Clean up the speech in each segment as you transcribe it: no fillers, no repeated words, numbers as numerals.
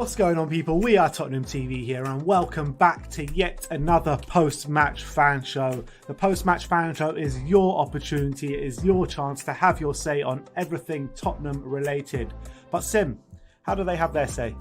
What's going on, people? We are Tottenham TV here, and welcome back to yet another post-match fan show. The post-match fan show is your opportunity, it is your chance to have your say on everything Tottenham related. But Sim, how do they have their say?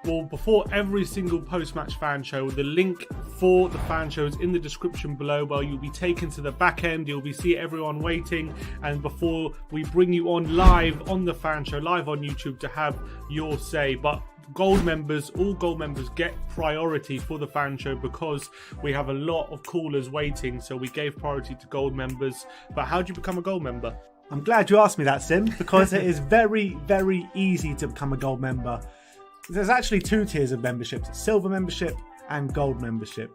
Well, before every single post-match fan show, the link for the fan show is in the description below, where you'll be taken to the back end. You'll be see everyone waiting, and before we bring you on live on the fan show, live on YouTube, to have your say. But gold members, all gold members get priority for the fan show because we have a lot of callers waiting, so we gave priority to gold members. But how do you become a gold member? I'm glad you asked me that, Sim, because it is very, very easy to become a gold member. There's actually two tiers of memberships: silver membership and gold membership.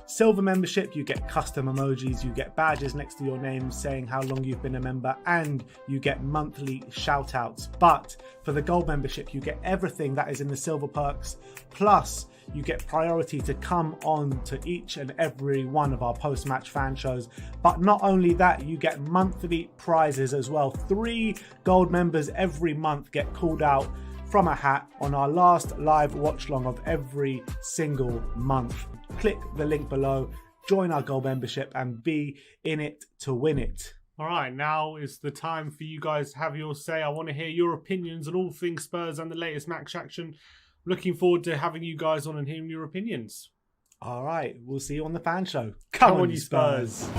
Silver membership, you get custom emojis, you get badges next to your name saying how long you've been a member, and you get monthly shout outs. But for the gold membership, you get everything that is in the silver perks, plus you get priority to come on to each and every one of our post-match fan shows. But not only that, you get monthly prizes as well. 3 gold members every month get called out from a hat on our last live watch long of every single month. Click the link below, join our gold membership, and be in it to win it. All right, now is the time for you guys to have your say. I want to hear your opinions on all things Spurs and the latest match action. Looking forward to having you guys on and hearing your opinions. All right, we'll see you on the fan show. Come on, you Spurs.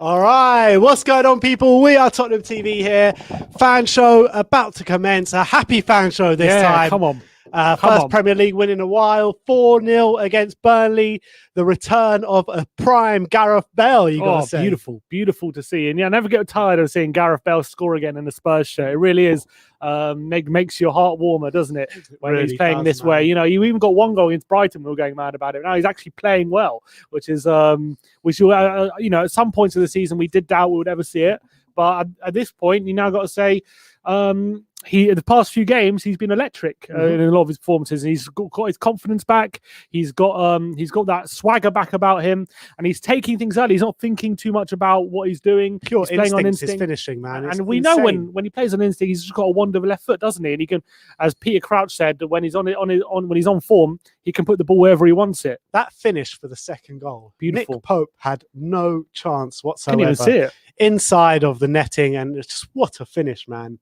All right, what's going on, people? We are Tottenham TV here. Fan show about to commence. A happy fan show this time. Come on. First Premier League win in a while. 4-0 against Burnley. The return of a prime Gareth Bale, you got to say. Beautiful to see. And yeah, I never get tired of seeing Gareth Bale score again in the Spurs shirt. It really is. Makes your heart warmer, doesn't it? When really he's playing this way. You know, you even got one goal against Brighton. We were going mad about it. Now he's actually playing well, which is, you know, at some points of the season we did doubt we would ever see it. But at this point, you now got to say, the past few games he's been electric in a lot of his performances, and he's got his confidence back. He's got that swagger back about him, and he's taking things early. He's not thinking too much about what he's doing. Pure he's playing on instinct. Is finishing, man. It's and we insane. Know when he plays on instinct, he's just got a wand of a left foot, doesn't he? And he can, as Peter Crouch said, when he's when he's on form, he can put the ball wherever he wants it. That finish for the second goal, beautiful. Nick Pope had no chance whatsoever. Couldn't even see it inside of the netting, and it's just what a finish, man.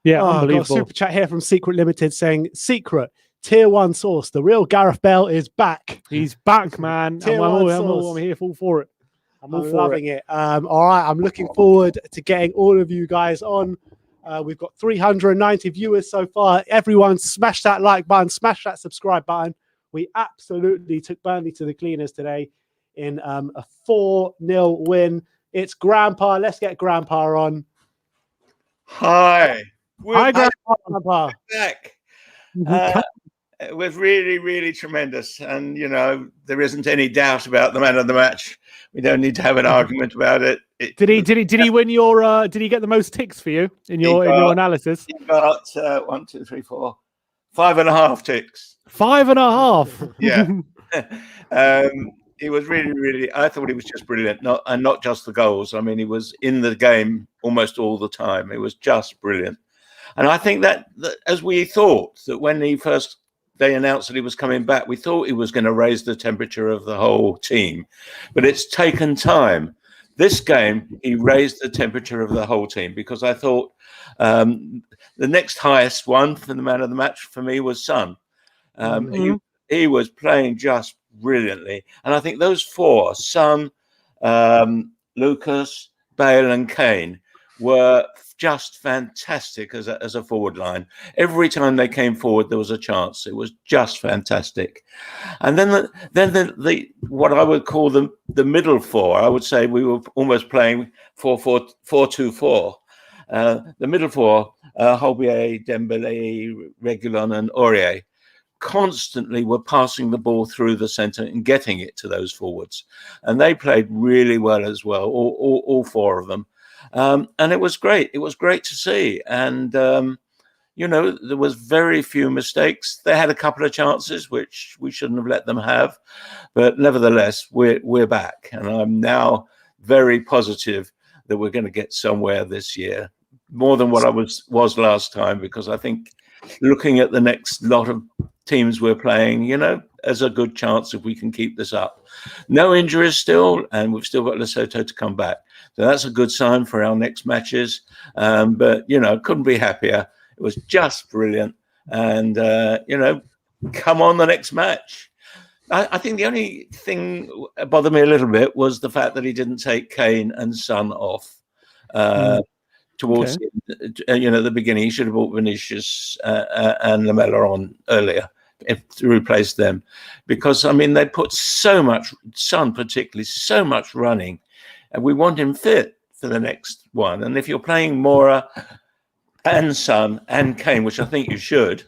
Yeah, unbelievable. Got a super chat here from Secret Limited saying, Secret, Tier 1 sauce. The real Gareth Bale is back. He's back, man. Tier I'm 1 sauce. here all for it. I'm loving it. All right, I'm looking forward to getting all of you guys on. We've got 390 viewers so far. Everyone smash that like button, smash that subscribe button. We absolutely took Burnley to the cleaners today in a 4-0 win. It's Grandpa. Let's get Grandpa on. Hi. Hi, Grandpa. Back. It was really, really tremendous. And, you know, there isn't any doubt about the man of the match. We don't need to have an argument about it. Did he win your did he get the most ticks for you in your analysis? He got 1, 2, 3, 4, 5.5 ticks. 5.5. Yeah. He was really, really, I thought he was just brilliant. Not just the goals. I mean, he was in the game almost all the time. It was just brilliant. And I think that as we thought that when they announced that he was coming back, we thought he was going to raise the temperature of the whole team. But it's taken time. This game, he raised the temperature of the whole team because I thought the next highest one for the man of the match for me was Son. He was playing just brilliantly. And I think those four, Son, Lucas, Bale and Kane, were just fantastic as a forward line. Every time they came forward, there was a chance. It was just fantastic. And then the what I would call the middle four, I would say we were almost playing 4-2-4. The middle four, Holbier, Dembele, Reguilon and Aurier, constantly were passing the ball through the centre and getting it to those forwards. And they played really well as well, all four of them. And it was great. It was great to see. And, you know, there was very few mistakes. They had a couple of chances, which we shouldn't have let them have. But nevertheless, we're back. And I'm now very positive that we're going to get somewhere this year, more than what I was last time, because I think looking at the next lot of teams we're playing, you know, there's a good chance if we can keep this up. No injuries still, and we've still got Lesotho to come back. So that's a good sign for our next matches. But, you know, couldn't be happier. It was just brilliant. And, you know, come on the next match. I think the only thing that bothered me a little bit was the fact that he didn't take Kane and Son off towards, you know, the beginning. He should have brought Vinicius and Lamela on earlier to replace them. Because, I mean, they put so much, Son particularly, so much running. And we want him fit for the next one. And if you're playing Mora and Son and Kane, which I think you should,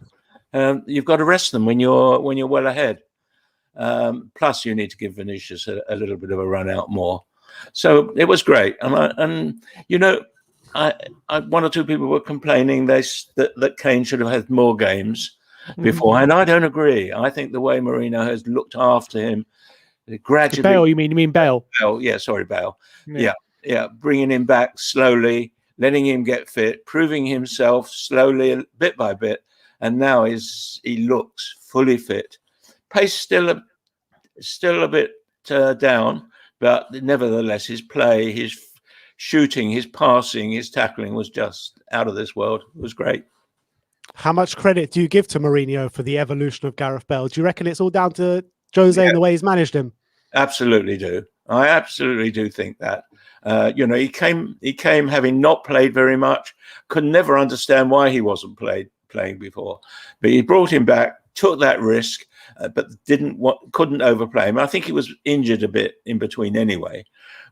you've got to rest them when you're well ahead. Plus, you need to give Vinicius a little bit of a run out more. So it was great. And you know, one or two people were complaining that Kane should have had more games before. And I don't agree. I think the way Mourinho has looked after him, gradually. Bale, you mean Bale? Bale, yeah, sorry, Bale. Yeah, bringing him back slowly, letting him get fit, proving himself slowly, bit by bit, and now he looks fully fit. Pace still a bit down, but nevertheless, his play, his shooting, his passing, his tackling was just out of this world. It was great. How much credit do you give to Mourinho for the evolution of Gareth Bale? Do you reckon it's all down to Jose and the way he's managed him? Absolutely do. I absolutely do think that. You know, he came having not played very much, could never understand why he wasn't playing before. But he brought him back, took that risk, but couldn't overplay him. I think he was injured a bit in between anyway.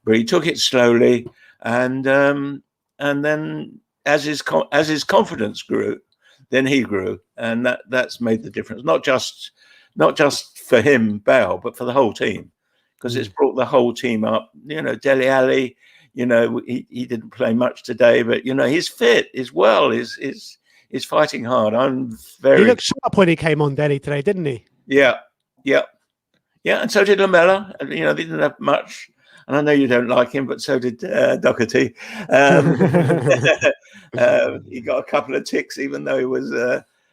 But he took it slowly, and then as his confidence grew, then he grew, and that's made the difference. Not just for him, Bale, but for the whole team, because it's brought the whole team up. You know, Dele Alli, you know, he didn't play much today, but you know, he's fit as well. He's fighting hard. He looked sharp when he came on Dele today, didn't he? Yeah. And so did Lamela. You know, they didn't have much. And I know you don't like him, but so did Doherty. He got a couple of ticks, even though he was.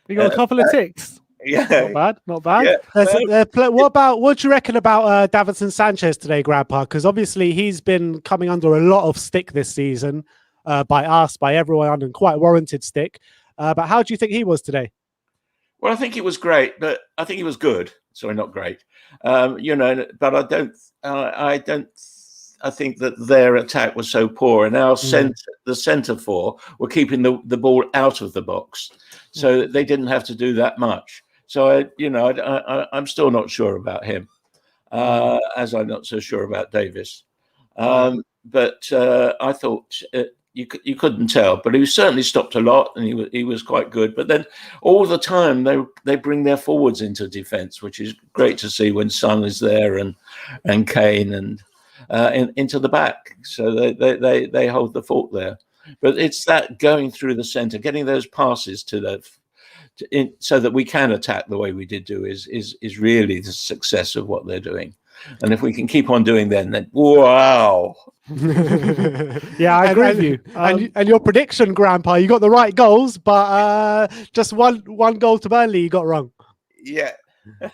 He got a couple of ticks. Yeah, not bad. Yeah. What do you reckon about Davinson Sanchez today, Grandpa? Because obviously he's been coming under a lot of stick this season by us, by everyone, and quite warranted stick. But how do you think he was today? Well, I think it was great, but I think it was good. Sorry, not great. But I don't. I think that their attack was so poor, and the centre four were keeping the ball out of the box, so they didn't have to do that much. So I'm still not sure about him, as I'm not so sure about Davis. But I thought you couldn't tell, but he certainly stopped a lot, and he was quite good. But then all the time they bring their forwards into defence, which is great to see when Son is there and Kane and into the back. So they hold the fort there. But it's that going through the centre, getting those passes so that we can attack the way we did do is really the success of what they're doing. And if we can keep on doing then wow. Yeah, I agree with you. And your prediction, Grandpa, you got the right goals, but just one goal to Burnley you got wrong. Yeah.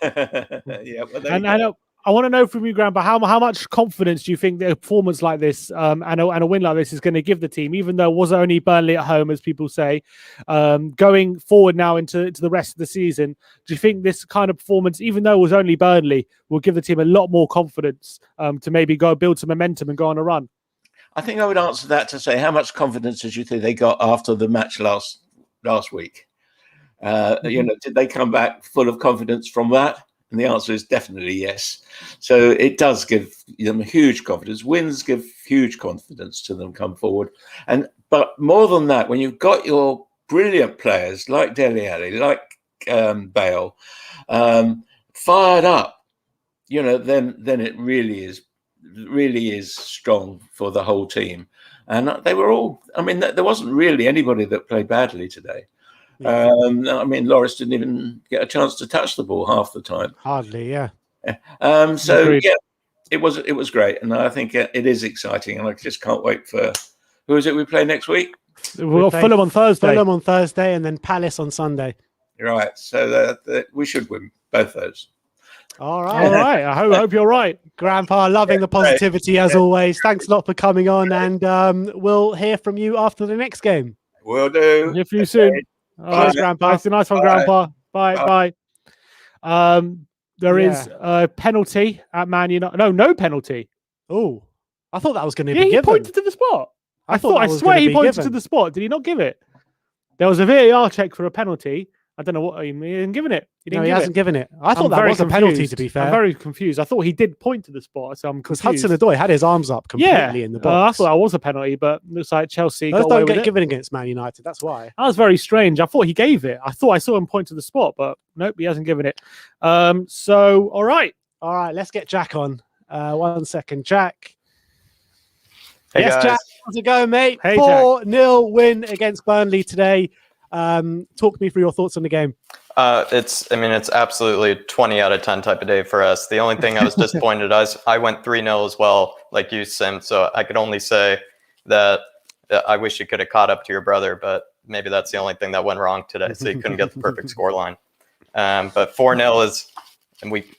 Yeah. Well, I want to know from you, Grandpa, how much confidence do you think that a performance like this and a win like this is going to give the team, even though it was only Burnley at home, as people say, going forward now into the rest of the season? Do you think this kind of performance, even though it was only Burnley, will give the team a lot more confidence to maybe go build some momentum and go on a run? I think I would answer that to say, how much confidence did you think they got after the match last week? Did they come back full of confidence from that? And the answer is definitely yes. So it does give them huge confidence. Wins give huge confidence to them come forward. But more than that, when you've got your brilliant players like Dele Alli, like Bale, fired up, then it really is strong for the whole team. And they were all, there wasn't really anybody that played badly today. Loris didn't even get a chance to touch the ball half the time. Hardly, yeah. Agreed. Yeah, it was great, and I think it is exciting, and I just can't wait for who is it we play next week? We've got Fulham on Thursday. Fulham on Thursday, and then Palace on Sunday. Right, so we should win both those. All right. I hope you're right, Grandpa. Loving the positivity as always. Thanks a lot for coming on, and we'll hear from you after the next game. Will do. Hear from you soon. Cheers, Grandpa. Nice one, Grandpa. Bye. There is a penalty at Man United. No penalty. Oh, I thought that was going to be given. He pointed to the spot. I swear he pointed to the spot. Did he not give it? There was a VAR check for a penalty. I don't know what he didn't give it. He hasn't given it. I thought that was a penalty, to be fair. I'm very confused. I thought he did point to the spot, so I'm confused. Because Hudson-Odoi had his arms up completely in the box. I thought that was a penalty, but looks like Chelsea Those got away don't with get it. given against Man United. That's why. That was very strange. I thought he gave it. I thought I saw him point to the spot, but nope, he hasn't given it. So, all right. Let's get Jack on. 1 second, Jack. Hey yes, guys. Jack. How's it going, mate? Hey, 4-0 win against Burnley today. Talk me through your thoughts on the game. It's absolutely a 20 out of 10 type of day for us. The only thing I was disappointed, I went 3-0 as well, like you, Sim. So I could only say that I wish you could have caught up to your brother, but maybe that's the only thing that went wrong today. So you couldn't get the perfect score line. But 4-0 is,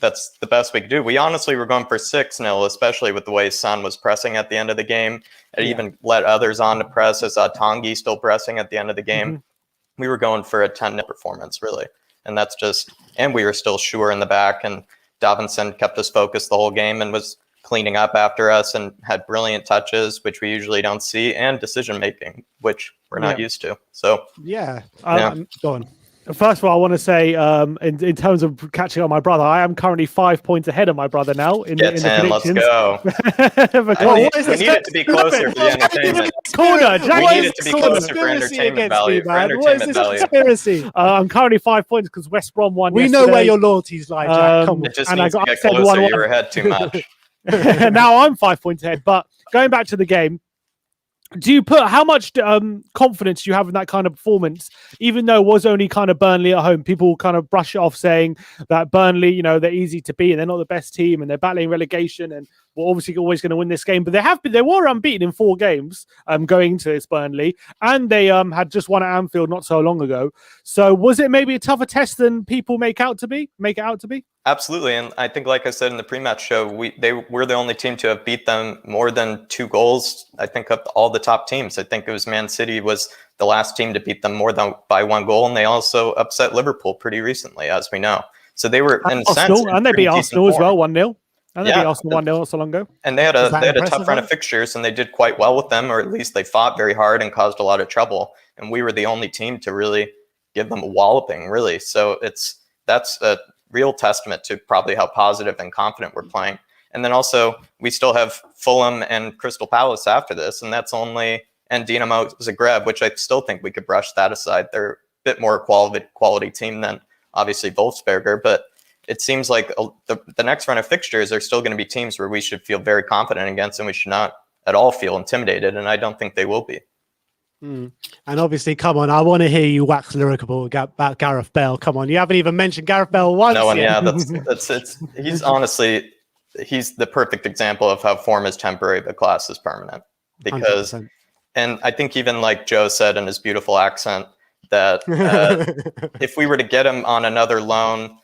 that's the best we could do. We honestly were going for 6-0, especially with the way Son was pressing at the end of the game. It even let others on to press. I saw Tanguy still pressing at the end of the game. We were going for a 10-0 performance, really. And that's and we were still sure in the back, and Davinson kept us focused the whole game and was cleaning up after us and had brilliant touches, which we usually don't see, and decision-making, which we're not used to. So, go on. First of all, I want to say, in terms of catching up my brother, I am currently 5 points ahead of my brother now. In the predictions. Let's go. We need it to be closer for the entertainment. We need it to be closer for entertainment value. What is this conspiracy? I'm currently 5 points because West Brom won. We know where your loyalties lie, Jack. Come on. It just needs to get closer. You were ahead too much. Now I'm 5 points ahead. But going back to the game, how much confidence do you have in that kind of performance, even though it was only kind of Burnley at home? People kind of brush it off saying that Burnley, they're easy to beat and they're not the best team and they're battling relegation and we're obviously always going to win this game. But they were unbeaten in 4 games going into this Burnley, and they had just won at Anfield not so long ago. So was it maybe a tougher test than people make it out to be? Absolutely, and I think, like I said in the pre-match show, they were the only team to have beat them more than 2 goals. I think of all the top teams. I think it was Man City was the last team to beat them more than by 1 goal, and they also upset Liverpool pretty recently, as we know. So they were in Arsenal, and they beat Arsenal as well 1-0. And they beat Arsenal 1-0 not so long ago. And they had a tough run of fixtures, and they did quite well with them, or at least they fought very hard and caused a lot of trouble. And we were the only team to really give them a walloping, really. So that's a real testament to probably how positive and confident we're playing. And then also we still have Fulham and Crystal Palace after this, and Dinamo Zagreb, which I still think we could brush that aside. They're a bit more quality team than obviously Wolfsberger, but it seems like the next run of fixtures are still going to be teams where we should feel very confident against, and we should not at all feel intimidated, and I don't think they will be. And obviously, come on, I want to hear you wax lyrical about Gareth Bale. Come on, you haven't even mentioned Gareth Bale once. No, and yeah, he's honestly, he's the perfect example of how form is temporary, but class is permanent. Because, 100%. And I think even like Joe said in his beautiful accent, that if we were to get him on another loan,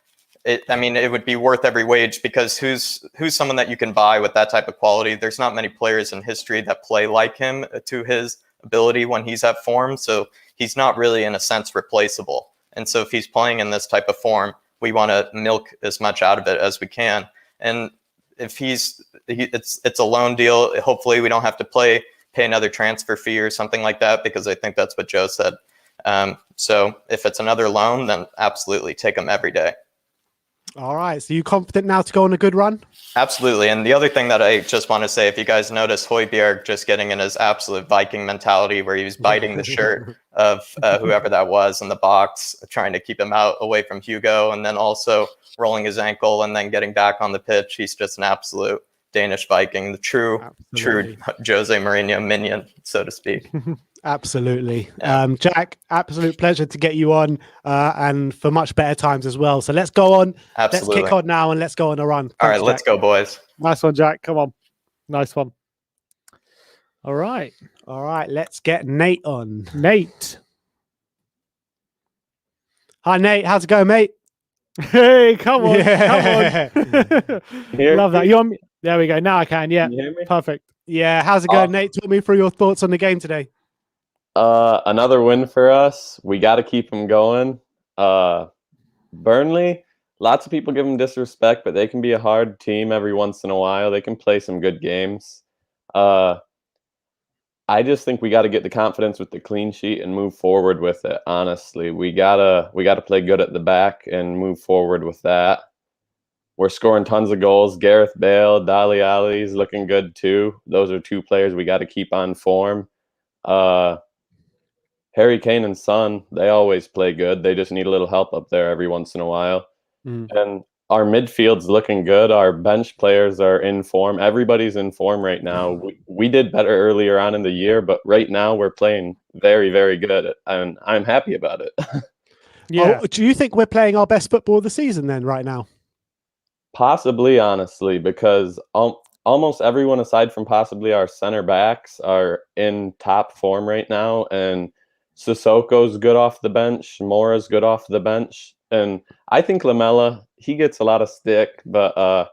it would be worth every wage, because who's someone that you can buy with that type of quality? There's not many players in history that play like him to his ability when he's at form. So he's not really, in a sense, replaceable. And so if he's playing in this type of form, we want to milk as much out of it as we can. And if it's a loan deal, hopefully we don't have to pay another transfer fee or something like that, because I think that's what Joe said. So if it's another loan, then absolutely take him every day. All right. So you confident now to go on a good run? Absolutely. And the other thing that I just want to say, if you guys notice Højbjerg just getting in his absolute Viking mentality, where he was biting the shirt of whoever that was in the box, trying to keep him out away from Hugo, and then also rolling his ankle and then getting back on the pitch. He's just an absolute Danish Viking, the true Jose Mourinho minion, so to speak. Absolutely. Yeah. Jack, absolute pleasure to get you on, and for much better times as well. So let's go on. Absolutely. Let's kick on now and let's go on a run. All right, let's go, boys. Nice one, Jack. Come on. Nice one. All right. Let's get Nate on. Nate. Hi, Nate. How's it going, mate? Hey, come on. Love that. You're on. There we go. Now I can. Yeah. Can you hear me? Perfect. Yeah. How's it going, Nate? Talk me through your thoughts on the game today. Another win for us. We got to keep them going. Burnley, lots of people give them disrespect, but they can be a hard team every once in a while. They can play some good games. I just think we got to get the confidence with the clean sheet and move forward with it. Honestly, we gotta play good at the back and move forward with that. We're scoring tons of goals. Gareth Bale, Dali Ali's looking good too. Those are 2 players we got to keep on form. Harry Kane and Son, they always play good. They just need a little help up there every once in a while. And our midfield's looking good. Our bench players are in form. Everybody's in form right now. We did better earlier on in the year, but right now we're playing very, very good, and I'm happy about it. Yeah. Do you think we're playing our best football of the season then right now? Possibly, honestly, because almost everyone aside from possibly our center backs are in top form right now, and Sissoko's good off the bench, Mora's good off the bench, and I think Lamela, he gets a lot of stick, but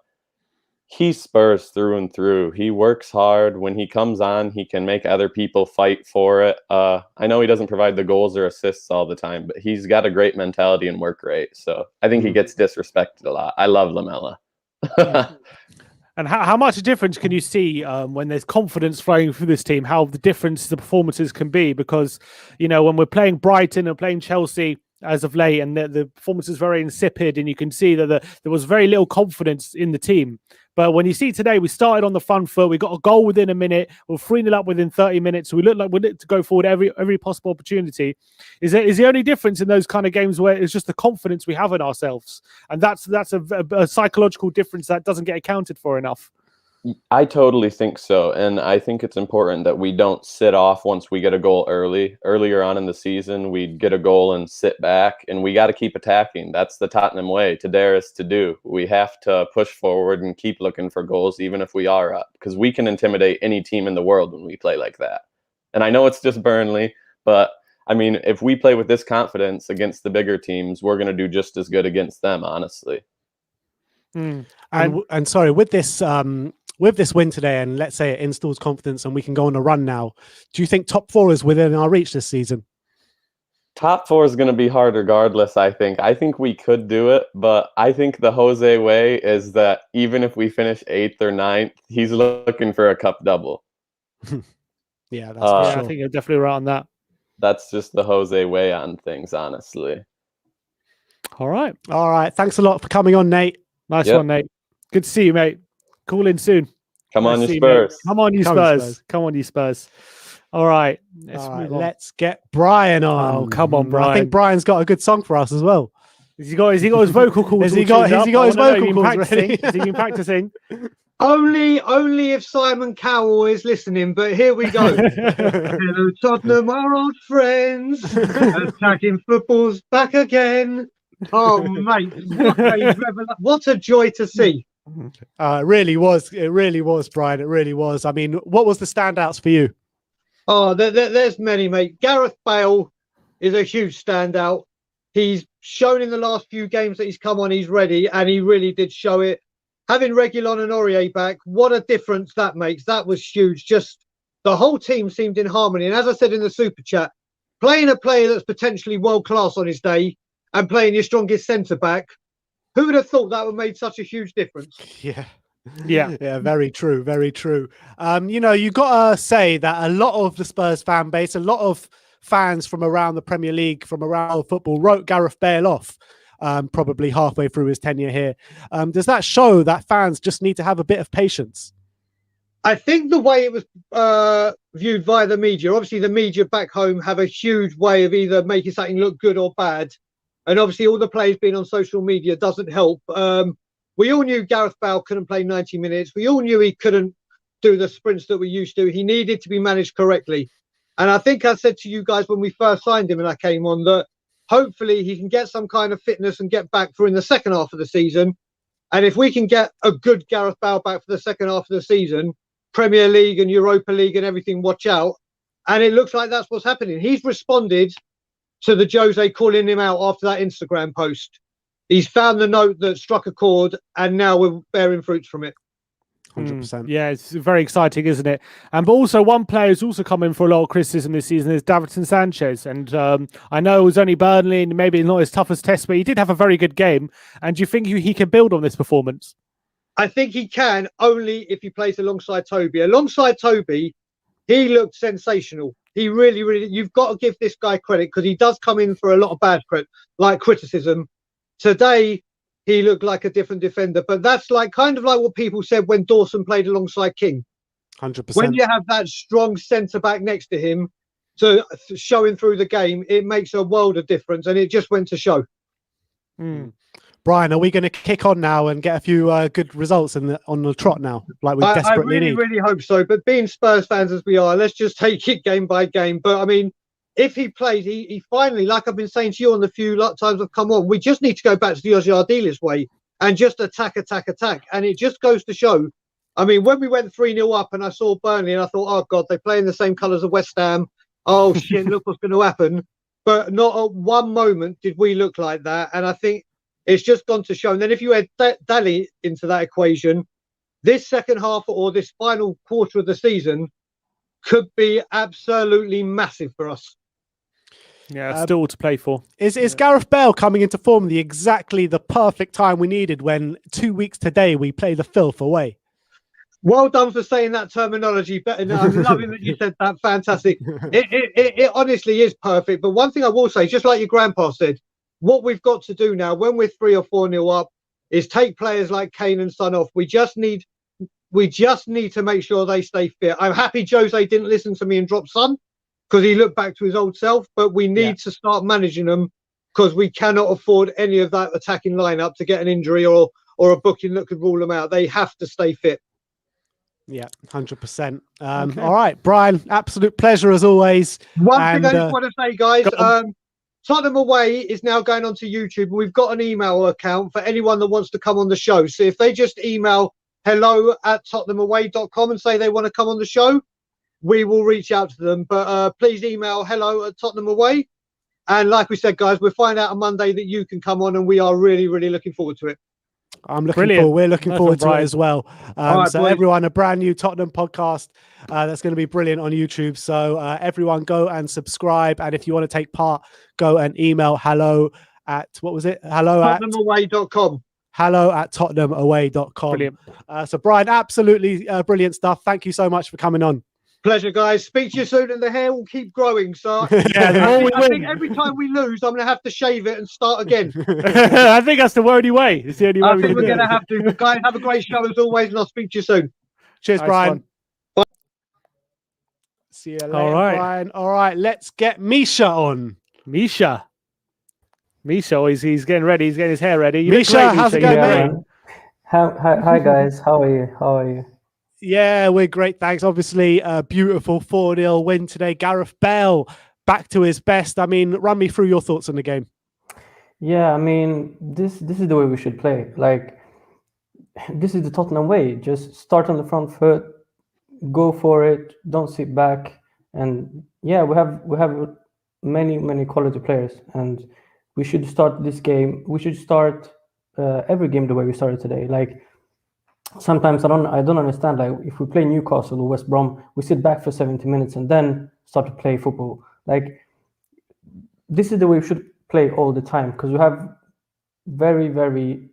he's Spurs through and through. He works hard. When he comes on, he can make other people fight for it. I know he doesn't provide the goals or assists all the time, but he's got a great mentality and work rate. So I think he gets disrespected a lot. I love Lamela. And how much difference can you see when there's confidence flowing through this team, how the difference the performances can be? Because, when we're playing Brighton or playing Chelsea as of late, and the performance is very insipid, and you can see that there was very little confidence in the team. But when you see today, we started on the front foot, we got a goal within a minute, we're 3-0 up within 30 minutes, so we look like we're to go forward every possible opportunity. Is the only difference in those kind of games where it's just the confidence we have in ourselves, and that's a psychological difference that doesn't get accounted for enough. I totally think so. And I think it's important that we don't sit off once we get a goal early. Earlier on in the season, we'd get a goal and sit back, and we got to keep attacking. That's the Tottenham way, to dare us to do. We have to push forward and keep looking for goals, even if we are up, because we can intimidate any team in the world when we play like that. And I know it's just Burnley, but I mean, if we play with this confidence against the bigger teams, we're going to do just as good against them, honestly. And sorry, with this win today, and let's say it installs confidence and we can go on a run now, do you think top 4 is within our reach this season? Top 4 is going to be hard regardless, I think. I think we could do it, but I think the Jose way is that even if we finish 8th or 9th, he's looking for a cup double. Yeah, that's for sure. I think you're definitely right on that. That's just the Jose way on things, honestly. All right. Thanks a lot for coming on, Nate. Nice one, Nate. Good to see you, mate. Call in soon. Come on, you Spurs. Come on, you Spurs. Come on, you Spurs. All right. Let's get Brian on. Oh, come on, Brian. I think Brian's got a good song for us as well. Has he got his vocal cords? Has he got his vocal cords ready? Has he been practicing? Only if Simon Cowell is listening, but here we go. Hello, Tottenham, our old friends. Attacking football's back again. Oh, mate, what a joy to see. It really was, Brian. It really was. I mean, what was the standouts for you? Oh, there's many, mate. Gareth Bale is a huge standout. He's shown in the last few games that he's come on, he's ready, and he really did show it. Having Reguilon and Aurier back, what a difference that makes. That was huge. Just the whole team seemed in harmony. And as I said in the super chat, playing a player that's potentially world class on his day and playing your strongest centre back, who would have thought that would have made such a huge difference? Yeah, very true, very true. You got to say that a lot of the Spurs fan base, a lot of fans from around the Premier League, from around football, wrote Gareth Bale off probably halfway through his tenure here. Does that show that fans just need to have a bit of patience? I think the way it was viewed via the media, obviously the media back home have a huge way of either making something look good or bad. And obviously all the players being on social media doesn't help. We all knew Gareth Bale couldn't play 90 minutes. We all knew he couldn't do the sprints that we used to. He needed to be managed correctly. And I think I said to you guys when we first signed him and I came on that hopefully he can get some kind of fitness and get back for in the second half of the season. And if we can get a good Gareth Bale back for the second half of the season, Premier League and Europa League and everything, watch out. And it looks like that's what's happening. He's responded to the Jose calling him out after that Instagram post. He's found the note that struck a chord, and now we're bearing fruits from it. 100%. Yeah, it's very exciting, isn't it? But also one player who's also come in for a lot of criticism this season is Davinson Sanchez. And I know it was only Burnley and maybe not his toughest test, but he did have a very good game. And do you think he can build on this performance? I think he can, only if he plays alongside Toby. Alongside Toby, he looked sensational. He really, you've got to give this guy credit because he does come in for a lot of bad criticism. Today, he looked like a different defender, but that's kind of like what people said when Dawson played alongside King. 100%. When you have that strong centre back next to him, showing through the game, it makes a world of difference, and it just went to show. Brian, are we going to kick on now and get a few good results on the trot now, like we desperately need? I really hope so. But being Spurs fans as we are, let's just take it game by game. But I mean, if he plays, he finally, like I've been saying to you on the few times I've come on, we just need to go back to the Ozzy Ardiles way and just attack. And it just goes to show. I mean, when we went 3-0 up and I saw Burnley and I thought, oh, God, they play in the same colours of West Ham. Oh, shit, look what's going to happen. But not at one moment did we look like that. And I think it's just gone to show. And then if you add Dali into that equation, this second half or this final quarter of the season could be absolutely massive for us. Yeah, still to play for. Is Gareth Bale coming into form exactly the perfect time we needed when 2 weeks today we play the filth away? Well done for saying that terminology. I'm loving that you said that. Fantastic. It honestly is perfect. But one thing I will say, just like your grandpa said, what we've got to do now when we're 3 or 4-0 up is take players like Kane and Son off. We just need to make sure they stay fit. I'm happy Jose didn't listen to me and drop Son because he looked back to his old self, but we need to start managing them because we cannot afford any of that attacking lineup to get an injury or a booking that could rule them out. They have to stay fit. Yeah, 100%. All right, Brian, absolute pleasure as always. One thing I just want to say, guys, Tottenham Away is now going onto YouTube, and we've got an email account for anyone that wants to come on the show. So if they just email hello@tottenhamaway.com and say they want to come on the show, we will reach out to them. But please email hello@Tottenham Away. And like we said, guys, we'll find out on Monday that you can come on, and we are really, really looking forward to it. I'm looking forward. We're looking forward to it as well. Right, so boys. everyone, a brand new Tottenham podcast that's going to be brilliant on YouTube. So everyone go and subscribe. And if you want to take part, go and email hello at, what was it? Hello at TottenhamAway.com. hello@tottenhamaway.com. Brilliant. So Brian, absolutely brilliant stuff. Thank you so much for coming on. Pleasure, guys. Speak to you soon, and the hair will keep growing. So Yeah, the more we I win. think every time we lose, I'm going to have to shave it and start again. I think that's the only way. It's the only way I we think can we're do going to it. have to. But guys, have a great show as always, and I'll speak to you soon. Cheers, Nice Brian. one. Bye. See you later, All right. Brian. All right, let's get Misha on. Misha, he's getting ready. He's getting his hair ready. You look Misha, great, how's it Misha. going, You look mate? great. Hi guys, how are you? How are you? Yeah, we're great. Thanks. Obviously, a beautiful 4-0 win today. Gareth Bale back to his best. I mean, run me through your thoughts on the game. Yeah, I mean, this is the way we should play. Like, this is the Tottenham way. Just start on the front foot, go for it, don't sit back. And yeah, we have many quality players, and we should start this game. We should start every game the way we started today. Like, sometimes I don't understand. Like, if we play Newcastle or West Brom, we sit back for 70 minutes and then start to play football. Like, this is the way we should play all the time, because we have very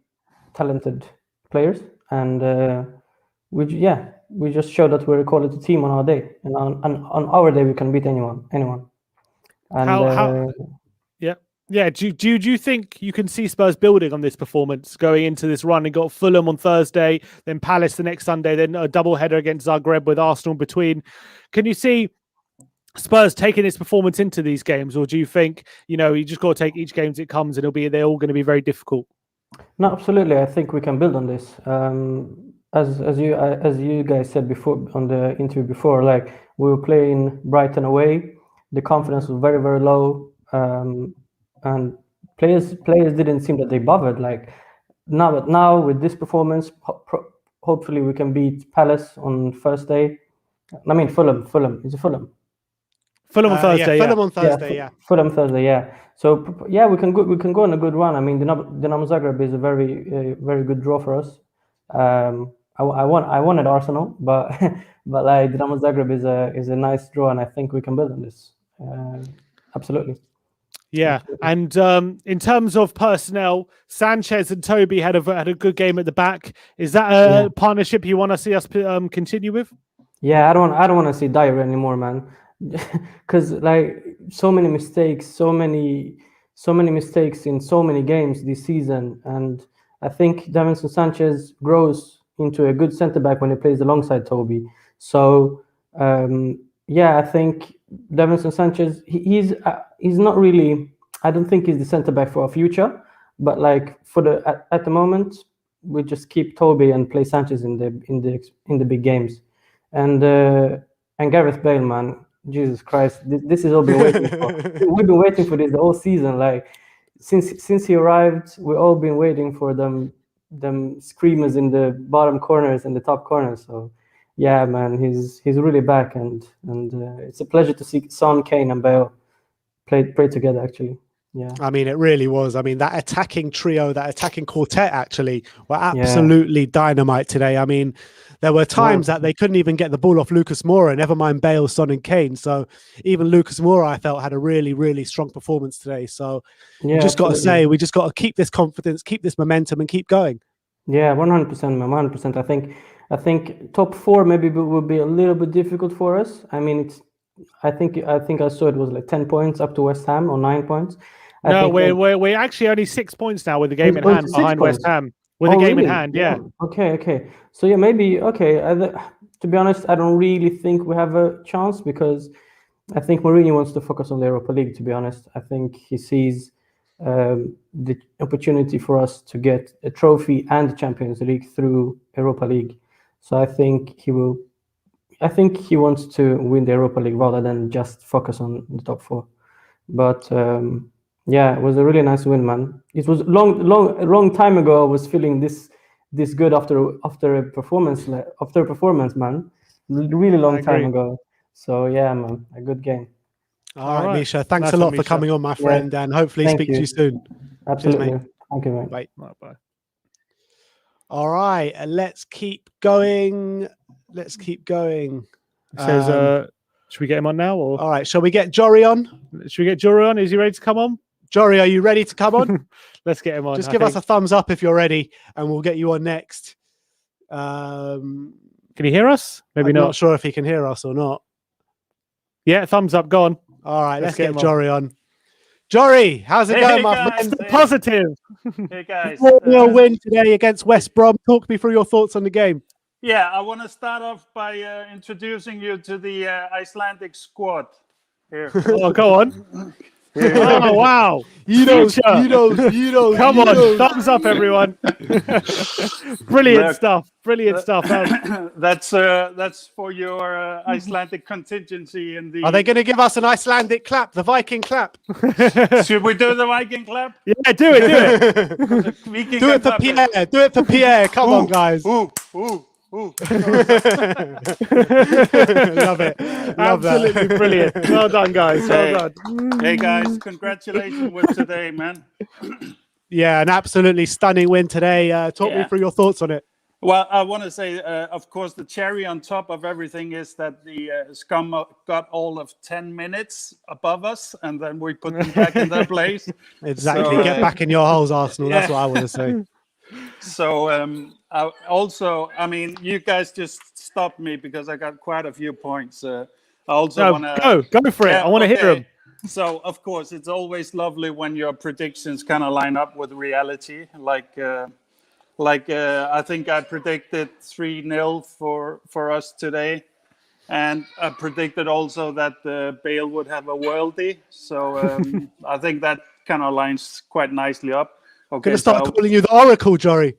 talented players, and we just show that we're a quality team on our day, and on our day we can beat anyone. And Yeah. Do you think you can see Spurs building on this performance going into this run? And got Fulham on Thursday, then Palace the next Sunday, then a double header against Zagreb with Arsenal between. Can you see Spurs taking this performance into these games, or do you think you just got to take each game as it comes, and they're all going to be very difficult? No, absolutely. I think we can build on this. As you guys said before on the interview before, like, we were playing Brighton away, the confidence was very low, and players didn't seem that they bothered. Like, now with this performance, hopefully we can beat Palace on Thursday. I mean Fulham. Is it Fulham? Fulham on Thursday. Fulham on Thursday. Yeah. Fulham Thursday. Yeah. So yeah, we can go on a good run. I mean, Dinamo Zagreb is a very good draw for us. I wanted Arsenal, but like, Dinamo Zagreb is a nice draw, and I think we can build on this. Absolutely. Yeah, and in terms of personnel, Sanchez and Toby had a good game at the back. Is that a partnership you want to see us continue with? Yeah, I don't want to see Dyer anymore, man. Because like, so many mistakes in so many games this season, and I think Davinson Sanchez grows into a good centre back when he plays alongside Toby. So I think Davinson Sanchez, he's not really. I don't think he's the centre back for our future, but like, at the moment, we just keep Toby and play Sanchez in the big games, and Gareth Bale, man. Jesus Christ, this is all been waiting for. We've been waiting for this the whole season. Like, since he arrived, we've all been waiting for them screamers in the bottom corners and the top corners. So yeah, man, he's really back, and it's a pleasure to see Son, Kane, and Bale play together. Actually, yeah. I mean, it really was. I mean, that attacking trio, that attacking quartet, actually, were absolutely dynamite today. I mean, there were times that they couldn't even get the ball off Lucas Moura, never mind Bale, Son, and Kane. So even Lucas Moura, I felt, had a really strong performance today. So we just got to say, we just got to keep this confidence, keep this momentum, and keep going. Yeah, 100%, man, 100%. I think top 4 maybe will be a little bit difficult for us. I mean, I think I saw it was like 10 points up to West Ham, or 9 points. We're actually only 6 points now with the game in hand behind West Ham. With the game in hand, yeah. Okay. So yeah, maybe to be honest, I don't really think we have a chance, because I think Mourinho wants to focus on the Europa League. To be honest, I think he sees the opportunity for us to get a trophy and the Champions League through Europa League. So I think he will. I think he wants to win the Europa League rather than just focus on the top four. But yeah, it was a really nice win, man. It was a long time ago. I was feeling this good after a performance, man. Really long time ago. So yeah, man, a good game. All right, Misha. Thanks Nice a one, lot for Misha. coming on, my friend, and hopefully Thank speak you. to you soon. Absolutely. Cheers, mate. Thank you, mate. Bye. Bye. All right, let's keep going. It says, should we get him on now? Or all right, shall we get Jory on? should we get Jory on? Is he ready to come on? Jory, are you ready to come on? Let's get him on. Just give us a thumbs up if you're ready, and we'll get you on next. Can he hear us? Maybe I'm not. not sure if he can hear us or not. Yeah, thumbs up. Go on. All right, let's get him Jory on. Jory, how's it going, my guys, friend? Positive. Hey guys. 4-0 win today against West Brom. Talk me through your thoughts on the game. Yeah, I want to start off by introducing you to the Icelandic squad. Here. Oh, go on. Oh, wow. You know. Come on, thumbs up, everyone. Brilliant stuff. That's for your Icelandic contingency in the. Are they going to give us an Icelandic clap, the Viking clap? Should we do the Viking clap? Yeah, do it. Do it for Pierre. Do it for Pierre. Come on, guys. Ooh. Love it. Love Absolutely that. Brilliant. Well done, guys. Well done. Hey guys, congratulations with today, man. Yeah, an absolutely stunning win today. Talk me through your thoughts on it. Well, I want to say, of course, the cherry on top of everything is that the Scum got all of 10 minutes above us, and then we put them back in their place. Exactly. So, Get back in your holes, Arsenal. That's what I want to say. So I mean, you guys just stopped me because I got quite a few points. I also want to go for it. I want to hear them. So of course, it's always lovely when your predictions kind of line up with reality. Like I think I predicted 3-0 for us today, and I predicted also that Bale would have a worldie. So I think that kind of lines quite nicely up. Okay, Gonna start calling you the Oracle, Jory.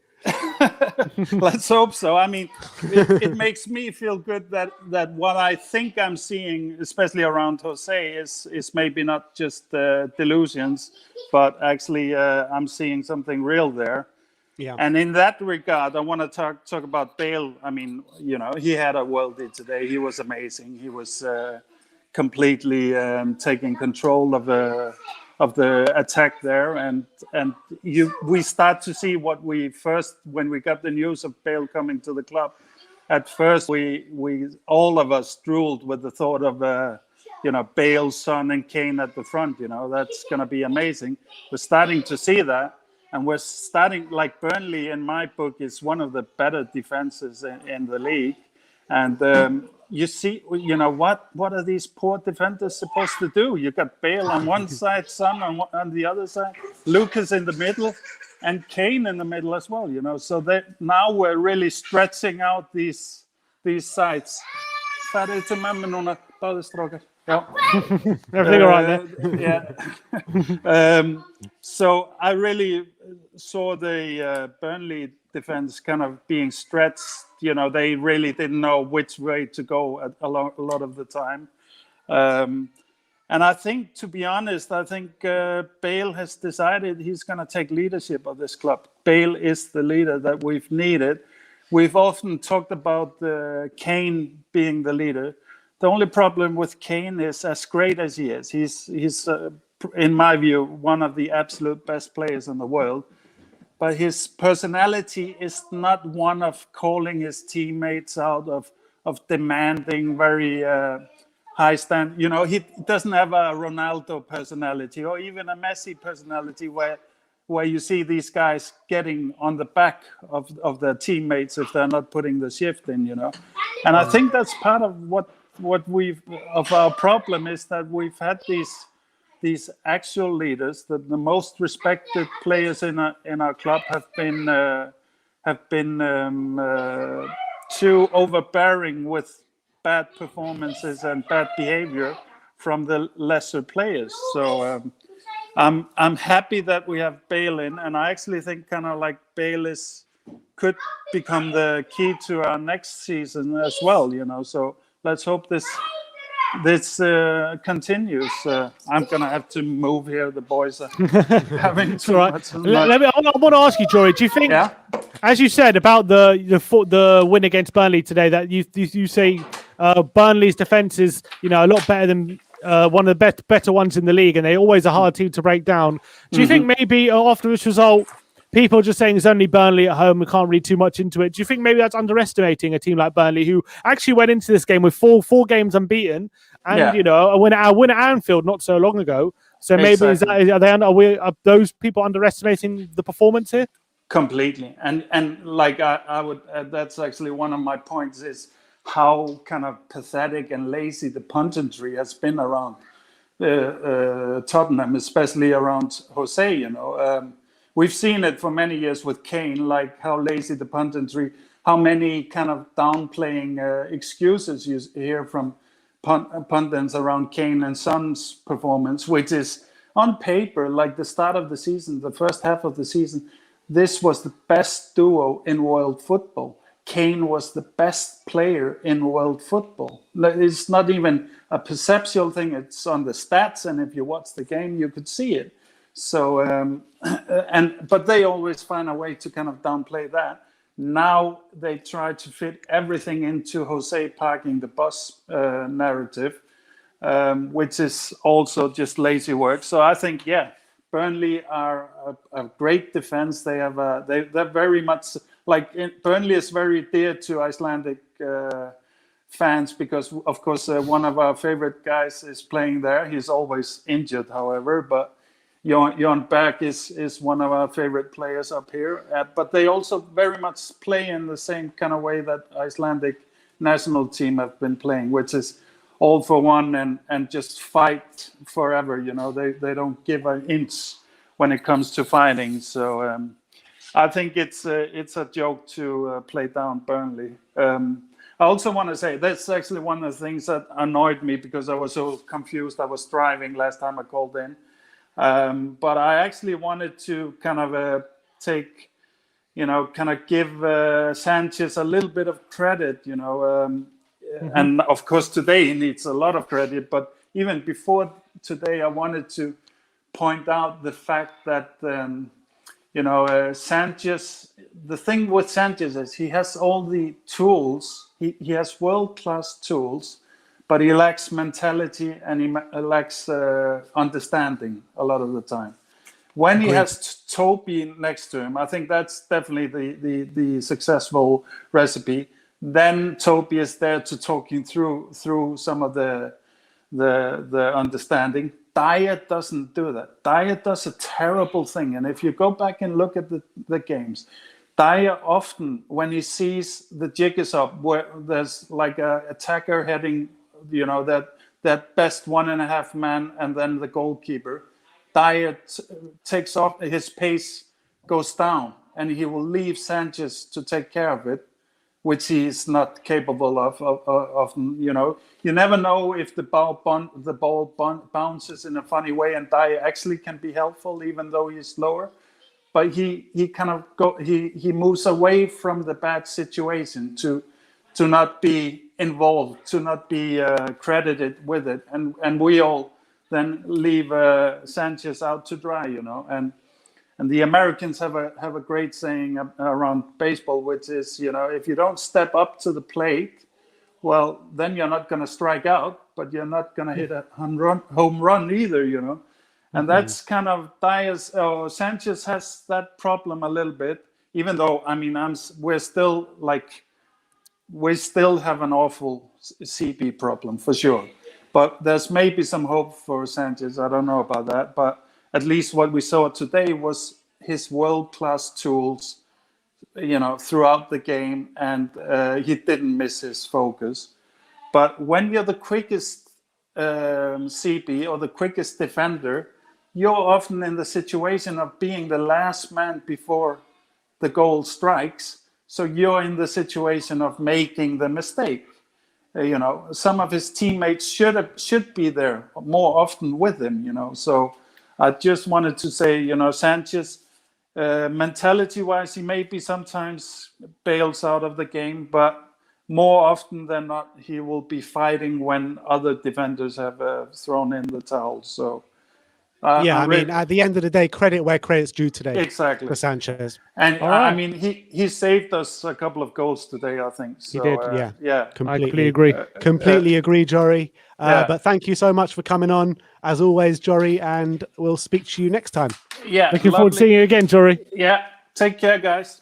Let's hope so. I mean, it makes me feel good that what I think I'm seeing, especially around Jose, is maybe not just delusions, but actually I'm seeing something real there. Yeah. And in that regard, I want to talk about Bale. I mean, you know, he had a worldie today. He was amazing. He was completely taking control of the attack there, and we start to see what we first, when we got the news of Bale coming to the club. At first, we all of us drooled with the thought of Bale, Son, and Kane at the front. You know, that's going to be amazing. We're starting to see that, and we're starting, like Burnley in my book is one of the better defenses in the league, and. You see, you know, what are these poor defenders supposed to do? You got Bale on one side, Son on the other side, Lucas in the middle, and Kane in the middle as well, you know. So that now we're really stretching out these sides. Everything all right there? Yeah. So I really saw the Burnley defense kind of being stretched. You know, they really didn't know which way to go a lot of the time. And I think, to be honest, Bale has decided he's going to take leadership of this club. Bale is the leader that we've needed. We've often talked about Kane being the leader. The only problem with Kane is, as great as he is, he's in my view, one of the absolute best players in the world. But his personality is not one of calling his teammates out, of demanding very high stand. You know, he doesn't have a Ronaldo personality or even a Messi personality where you see these guys getting on the back of their teammates if they're not putting the shift in, you know. And I think that's part of what our problem is, that we've had these actual leaders, that the most respected players in our club have been too overbearing with bad performances and bad behavior from the lesser players. So I'm happy that we have Bale in, and I actually think kind of like Bale is could become the key to our next season as well. So let's hope this continues. I'm gonna have to move here. The boys are having too much. I want to ask you, Jory. Do you think, as you said about the win against Burnley today, that you say Burnley's defense is a lot better than one of the better ones in the league, and they're always a hard team to break down. Do you think maybe after this result, people are just saying it's only Burnley at home, we can't read too much into it? Do you think maybe that's underestimating a team like Burnley, who actually went into this game with four games unbeaten, and a win at Anfield not so long ago? So maybe are those people underestimating the performance here? Completely, and like I would, that's actually one of my points, is how kind of pathetic and lazy the punditry has been around Tottenham, especially around Jose. We've seen it for many years with Kane, like how lazy the punditry, how many kind of downplaying excuses you hear from pundits around Kane and Son's performance, which is on paper, like the start of the season, the first half of the season, this was the best duo in world football. Kane was the best player in world football. It's not even a perceptual thing, it's on the stats, and if you watch the game, you could see it. So, but they always find a way to kind of downplay that. Now they try to fit everything into Jose parking the bus narrative, which is also just lazy work. So I think, Burnley are a great defense. They have they're very much Burnley is very dear to Icelandic fans because, of course, one of our favorite guys is playing there. He's always injured, however, but Jon Berg is one of our favorite players up here. But they also very much play in the same kind of way that Icelandic national team have been playing, which is all for one and just fight forever. They don't give an inch when it comes to fighting. So I think it's a joke to play down Burnley. I also want to say that's actually one of the things that annoyed me because I was so confused. I was driving last time I called in. But I actually wanted to kind of give Sanchez a little bit of credit, and of course today he needs a lot of credit. But even before today, I wanted to point out the fact that, Sanchez, the thing with Sanchez is he has all the tools, he has world-class tools, but he lacks mentality and he lacks understanding a lot of the time. When he has Toby next to him, I think that's definitely the successful recipe. Then Toby is there to talk you through some of the understanding. Dyer doesn't do that. Dyer does a terrible thing. And if you go back and look at the games, Dyer often, when he sees the jig is up, where there's like a attacker heading, that best 1.5 man and then the goalkeeper, Dyer takes off, his pace goes down, and he will leave Sanchez to take care of it, which he is not capable of. You never know if the ball bounces in a funny way, and Dyer actually can be helpful even though he's slower. But he moves away from the bad situation to not be involved, to not be credited with it, and we all then leave Sanchez out to dry, And the Americans have a great saying around baseball, which is, if you don't step up to the plate, well, then you're not going to strike out, but you're not going to hit a home run either, And that's kind of Sanchez has that problem a little bit, even though, we still have an awful CP problem for sure. But there's maybe some hope for Sanchez. I don't know about that, but at least what we saw today was his world-class tools, throughout the game, and he didn't miss his focus. But when you're the quickest CP or the quickest defender, you're often in the situation of being the last man before the goal strikes. So you're in the situation of making the mistake. Some of his teammates should be there more often with him. So I just wanted to say, Sanchez mentality-wise, he maybe sometimes bails out of the game, but more often than not, he will be fighting when other defenders have thrown in the towel. So, I mean, at the end of the day, credit where credit's due today. Exactly. For Sanchez. And All right. I mean, he saved us a couple of goals today, I think. So, He did. Yeah. Completely agree. Completely agree, Jory. But thank you so much for coming on, as always, Jory, and we'll speak to you next time. Yeah. Looking forward to seeing you again, Jory. Yeah. Take care, guys.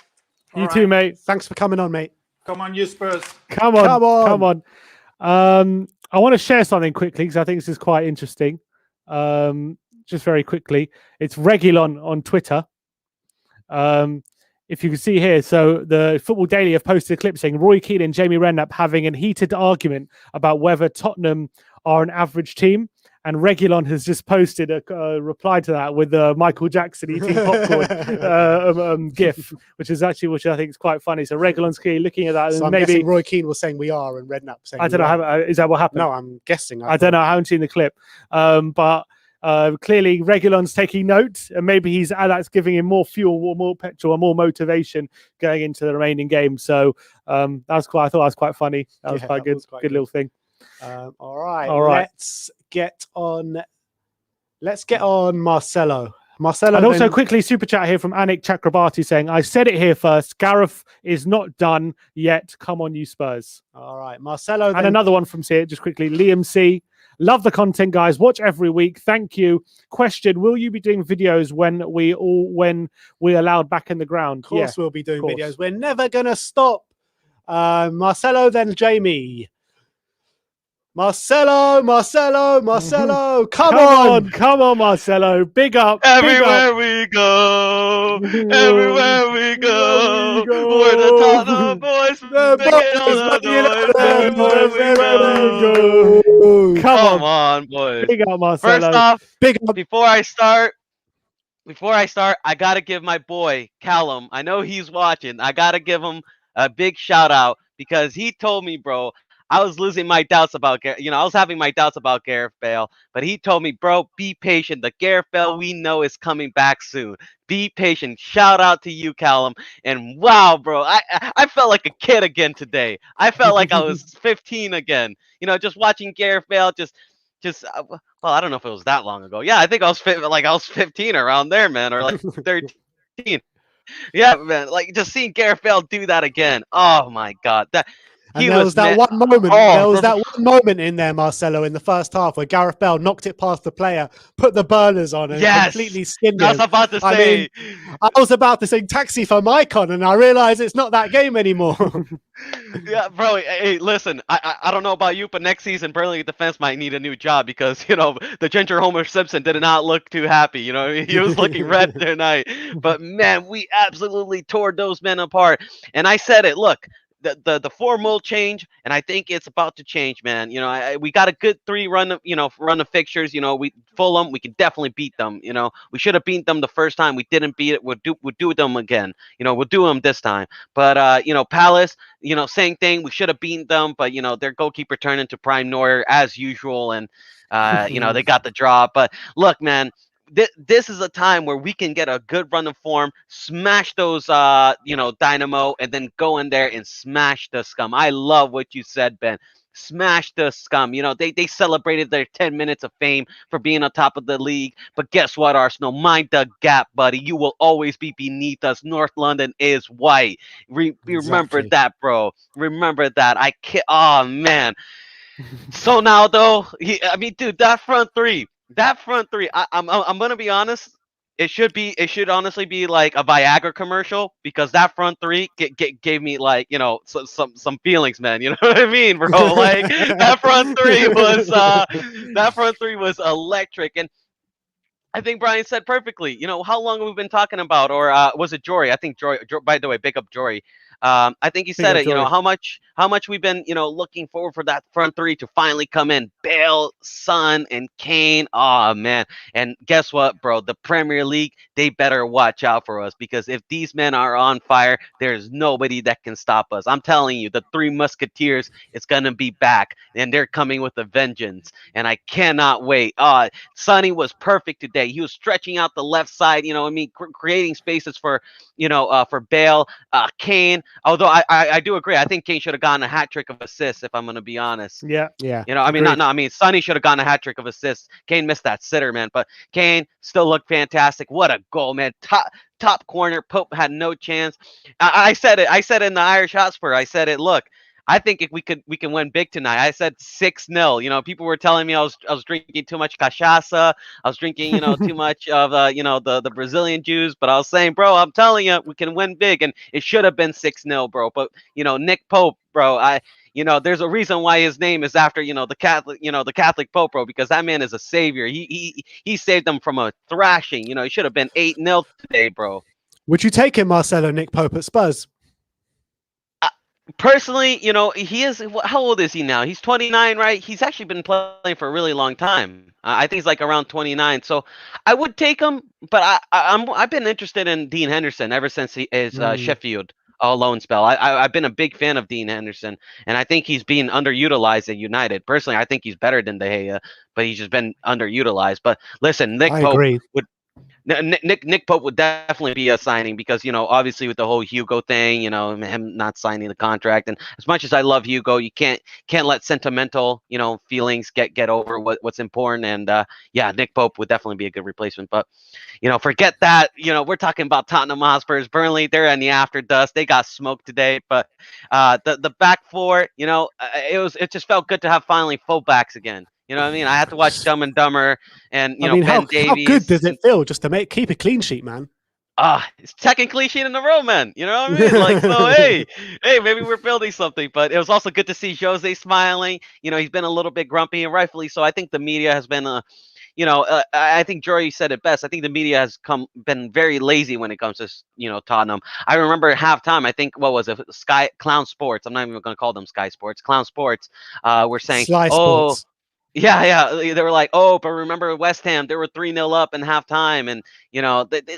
You too, mate. Thanks for coming on, mate. Come on, you Spurs. Come on. I want to share something quickly because I think this is quite interesting. Just very quickly, it's Regulon on Twitter. If you can see here, so the Football Daily have posted a clip saying Roy Keane and Jamie Redknapp having a heated argument about whether Tottenham are an average team. And Regulon has just posted a reply to that with Michael Jackson eating popcorn gif, which I think is quite funny. So Regulon's clearly looking at that. So and I'm maybe guessing Roy Keane was saying we are and Redknapp saying I don't know. Is that what happened? No, I'm guessing. I don't know. I haven't seen the clip. But clearly Regulon's taking note, and maybe that's giving him more fuel, or more petrol, or more motivation going into the remaining game. So that's quite. I thought that was quite funny. That was quite good. Good little thing. All right. Let's get on Marcelo. And also quickly, super chat here from Anik Chakrabarti saying, I said it here first, Gareth is not done yet. Come on, you Spurs. All right, Marcelo. And another one from C, just quickly, Liam C. Love the content, guys. Watch every week. Thank you. Question: will you be doing videos when we're allowed back in the ground? Of course, we'll be doing videos. We're never gonna stop. Marcelo, then Jamie. Marcelo, come on, Marcelo, big up. Everywhere we go, we're the Tottenham boys, making all the noise. Come on, boys. Big up, Marcelo. First off, before I start, I gotta give my boy Callum. I know he's watching. I gotta give him a big shout out because he told me, bro, I was losing my doubts about, I was having my doubts about Gareth Bale, but he told me, bro, be patient. The Gareth Bale we know is coming back soon. Be patient. Shout out to you, Callum. And wow, bro, I felt like a kid again today. I felt like I was 15 again. Just watching Gareth Bale, well, I don't know if it was that long ago. Yeah, I think I was 15 around there, man, or like 13. Yeah, man, like just seeing Gareth Bale do that again. Oh my God, And there was that one moment. There was that one moment in there, Marcelo, in the first half where Gareth Bale knocked it past the player, put the burners on, and completely skinned him. I was about to say. I was about to sing "Taxi" for Mycon, and I realized it's not that game anymore. Yeah, bro. Hey, listen. I don't know about you, but next season Burnley defense might need a new job because the Ginger Homer Simpson did not look too happy. He was looking red tonight. But man, we absolutely tore those men apart. And I said it. Look. The form will change, and I think it's about to change, man. We got a good 3 run of fixtures. We Fulham, we can definitely beat them. We should have beat them the first time. We didn't beat it. We'll do them again. We'll do them this time. But Palace, same thing. We should have beaten them, but their goalkeeper turned into Prime Neuer as usual, and they got the draw. But look, man. This is a time where we can get a good run of form, smash those, Dynamo, and then go in there and smash the scum. I love what you said, Ben. Smash the scum. They celebrated their 10 minutes of fame for being on top of the league. But guess what, Arsenal? Mind the gap, buddy. You will always be beneath us. North London is white. Remember that, bro. Remember that. Oh, man. So now, though, dude, that front three. I'm gonna be honest. It should honestly be like a Viagra commercial because that front 3 gave me like some feelings, man. You know what I mean, bro? Like that front 3 was electric, and I think Brian said perfectly. How long have we been talking about, or was it Jory? I think Jory. By the way, big up Jory. I think he said it. How much we've been looking forward for that front 3 to finally come in. Bale, Bale, Son, and Kane. Oh man! And guess what, bro? The Premier League, they better watch out for us, because if these men are on fire, there's nobody that can stop us. I'm telling you, the Three Musketeers is gonna be back, and they're coming with a vengeance. And I cannot wait. Sonny was perfect today. He was stretching out the left side. You know, I mean, creating spaces for for Bale, Kane. Although I do agree, I think Kane should have gotten a hat trick of assists, if I'm going to be honest. Yeah. You know, I mean, Agreed. I mean, Sonny should have gotten a hat trick of assists. Kane missed that sitter, man. But Kane still looked fantastic. What a goal, man! Top corner. Pope had no chance. I said it. I said it in the Irish Hotspur. I said it. Look, I think if we can win big tonight. I said 6-0. You know, people were telling me I was drinking too much cachaça. I was drinking, too much of the Brazilian juice. But I was saying, bro, I'm telling you, we can win big, and it should have been 6-0, bro. But Nick Pope, bro, there's a reason why his name is after the Catholic Pope, bro, because that man is a savior. He saved them from a thrashing. He should have been 8-0 today, bro. Would you take him, Marcelo, Nick Pope at Spurs? Personally, he is. How old is he now? He's 29, right? He's actually been playing for a really long time. I think he's like around 29. So I would take him, but I've been interested in Dean Henderson ever since his Sheffield loan spell. I've been a big fan of Dean Henderson, and I think he's being underutilized at United. Personally, I think he's better than De Gea, but he's just been underutilized. But listen, Nick Pope would. Nick Pope would definitely be a signing, because obviously with the whole Hugo thing, him not signing the contract, and as much as I love Hugo, you can't let sentimental feelings get over what's important. And Nick Pope would definitely be a good replacement. But forget that. We're talking about Tottenham Hotspurs. Burnley, they're in the after dust. They got smoked today. But the back four, it just felt good to have finally fullbacks again. You know what I mean? I had to watch Dumb and Dumber, and Ben Davies. How good does it feel just to keep a clean sheet, man? It's second clean sheet in a row, man. You know what I mean? Like, so hey, maybe we're building something. But it was also good to see Jose smiling. He's been a little bit grumpy, and rightfully so. I think the media has been I think Jory said it best. I think the media has been very lazy when it comes to Tottenham. I remember at halftime, I think, what was it, Sky Clown Sports? I'm not even going to call them Sky Sports. Clown Sports were saying, Sly Sports. Yeah. They were like, oh, but remember West Ham, they were 3-0 up in halftime. And,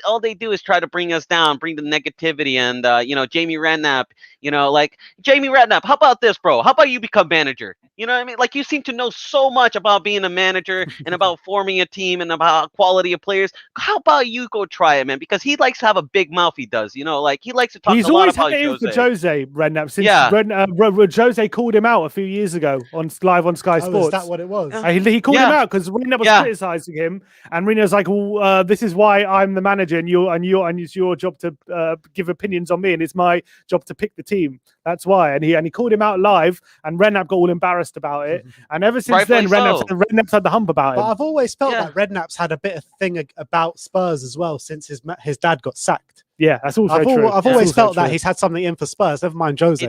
all they do is try to bring us down, bring the negativity. And, Jamie Redknapp, Jamie Redknapp, how about this, bro? How about you become manager? You know what I mean? Like, you seem to know so much about being a manager and about forming a team and about quality of players. How about you go try it, man? Because he likes to have a big mouth, he does. He likes to talk a lot about Jose. He's always had it for Jose, Redknapp, since Jose called him out a few years ago live on Sky Sports. Is that what it was? He called him out because Redknapp was criticizing him, and Reno was like, well, this is why I'm the manager, and it's your job to give opinions on me, and it's my job to pick the team. That's why. And he called him out live, and Redknapp got all embarrassed about it. And ever since then, Redknapp's had the hump about him. But I've always felt that Redknapp's had a bit of thing about Spurs as well since his dad got sacked. Yeah, that's also true. I've always felt that he's had something in for Spurs. Never mind Jose.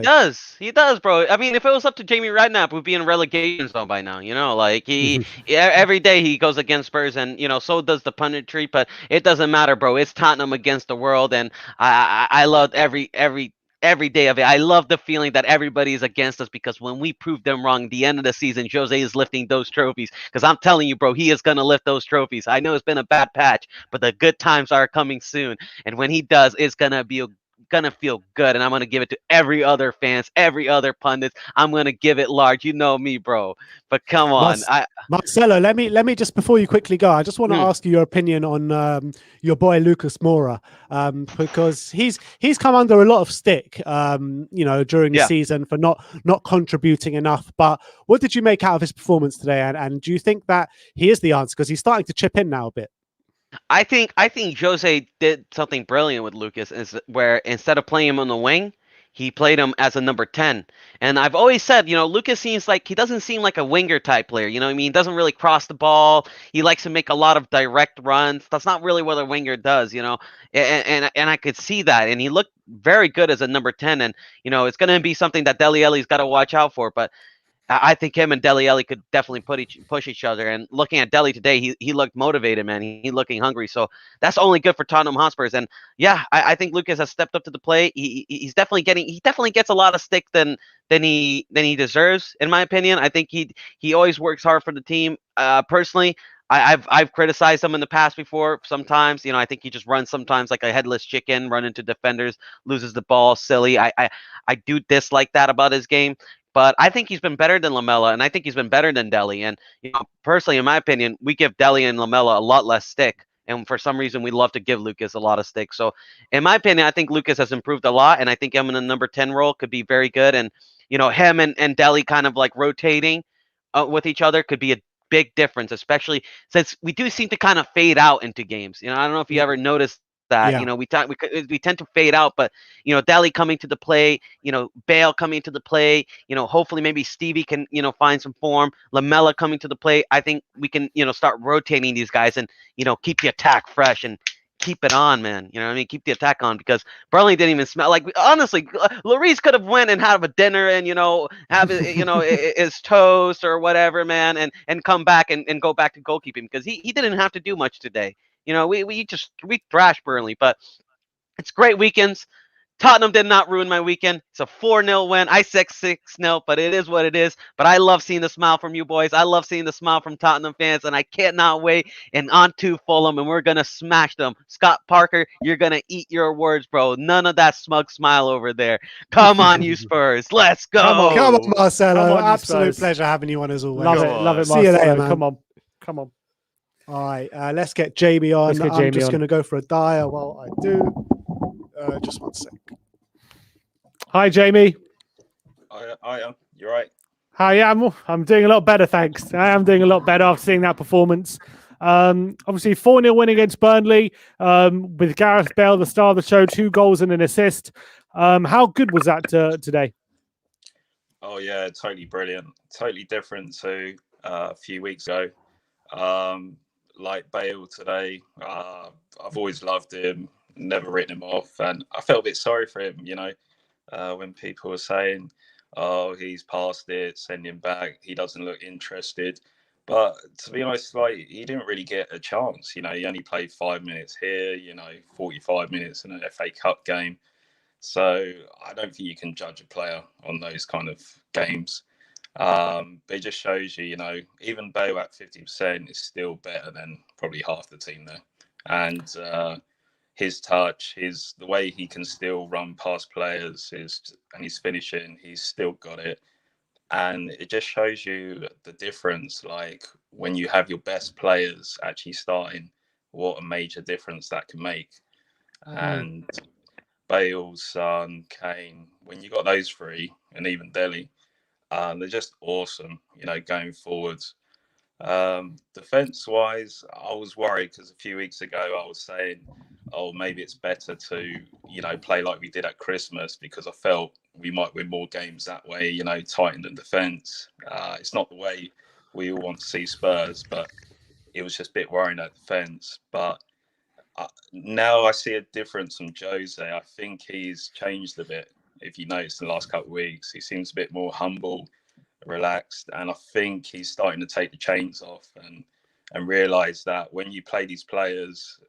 He does, bro. I mean, if it was up to Jamie Redknapp, we'd be in relegation zone by now. He every day he goes against Spurs, and so does the punditry. But it doesn't matter, bro. It's Tottenham against the world, and I loved every day of it. I love the feeling that everybody is against us, because when we prove them wrong at the end of the season, Jose is lifting those trophies. Because I'm telling you, bro, he is going to lift those trophies. I know it's been a bad patch, but the good times are coming soon. And when he does, it's going to feel good. And I'm going to give it to every other fans, every other pundit. I'm going to give it large. You know me, bro. But come on. Marcelo, let me just, before you quickly go, I just want to ask you your opinion on your boy Lucas Moura, because he's come under a lot of stick during the season for not contributing enough. But what did you make out of his performance today, and do you think that he is the answer, because he's starting to chip in now a bit? I think Jose did something brilliant with Lucas, where instead of playing him on the wing, he played him as a number 10. And I've always said, Lucas seems like he doesn't seem like a winger type player. I mean, he doesn't really cross the ball. He likes to make a lot of direct runs. That's not really what a winger does, And I could see that. And he looked very good as a number 10. And, it's going to be something that Dele Alli's got to watch out for. But I think him and Dele Alli could definitely push each other. And looking at Dele today, he looked motivated, man. He looking hungry. So that's only good for Tottenham Hotspurs. And yeah, I think Lucas has stepped up to the plate. He definitely gets a lot of stick than he deserves, in my opinion. I think he always works hard for the team. Personally, I've criticized him in the past before. Sometimes, I think he just runs sometimes like a headless chicken, run into defenders, loses the ball, silly. I do dislike that about his game. But I think he's been better than Lamela, and I think he's been better than Dele. And personally, in my opinion, we give Dele and Lamela a lot less stick. And for some reason, we love to give Lucas a lot of stick. So, in my opinion, I think Lucas has improved a lot, and I think him in the number 10 role could be very good. And him and Dele kind of like rotating with each other could be a big difference, especially since we do seem to kind of fade out into games. I don't know if you ever noticed that. Yeah. We tend to fade out, but Dele coming to the play, Bale coming to the play, hopefully maybe Stevie can find some form, Lamela coming to the play. I think we can start rotating these guys and keep the attack fresh and keep it on, man. You know what I mean? Keep the attack on, because Burnley didn't even smell like, honestly, Lloris could have went and have a dinner and have his toast or whatever, man, and come back and go back to goalkeeping, because he didn't have to do much today. We thrashed Burnley, but it's great weekends. Tottenham did not ruin my weekend. It's a 4-0 win. I said 6-0, but it is what it is. But I love seeing the smile from you boys. I love seeing the smile from Tottenham fans, and I cannot wait. And on to Fulham, and we're going to smash them. Scott Parker, you're going to eat your words, bro. None of that smug smile over there. Come on, you Spurs. Let's go. Come on, Marcelo. Come on, you Absolute Spurs. pleasure having you on as always. Love it, See you later, Marcelo. man. Come on. All right, let's get Jamie on. Let's get I'm Jamie just on. going to go for a dial while I do. Just 1 sec. Hi, Jamie. You're right. Hi, I'm doing a lot better, thanks. I am doing a lot better after seeing that performance. Obviously, 4-0 win against Burnley with Gareth Bale, the star of the show, 2 goals and an assist. How good was that today? Oh, yeah, totally brilliant. Totally different to a few weeks ago. Like Bale today, I've always loved him, never written him off. And I felt a bit sorry for him, when people were saying, oh, he's past it, send him back, he doesn't look interested. But to be honest, he didn't really get a chance. He only played 5 minutes here, 45 minutes in an FA Cup game. So I don't think you can judge a player on those kind of games. But it just shows you, even Bale at 50% is still better than probably half the team there. And his touch, the way he can still run past players, and his finishing, he's still got it. And it just shows you the difference, like when you have your best players actually starting, what a major difference that can make. And Bale, Son, Kane, when you got those three, and even Dele, they're just awesome, going forwards. Defense-wise, I was worried because a few weeks ago I was saying, oh, maybe it's better to, play like we did at Christmas, because I felt we might win more games that way, tighten the defence. It's not the way we all want to see Spurs, but it was just a bit worrying at defence. But now I see a difference from Jose. I think he's changed a bit. If you notice in the last couple of weeks, he seems a bit more humble, relaxed, and I think he's starting to take the chains off and realise that when you play these players,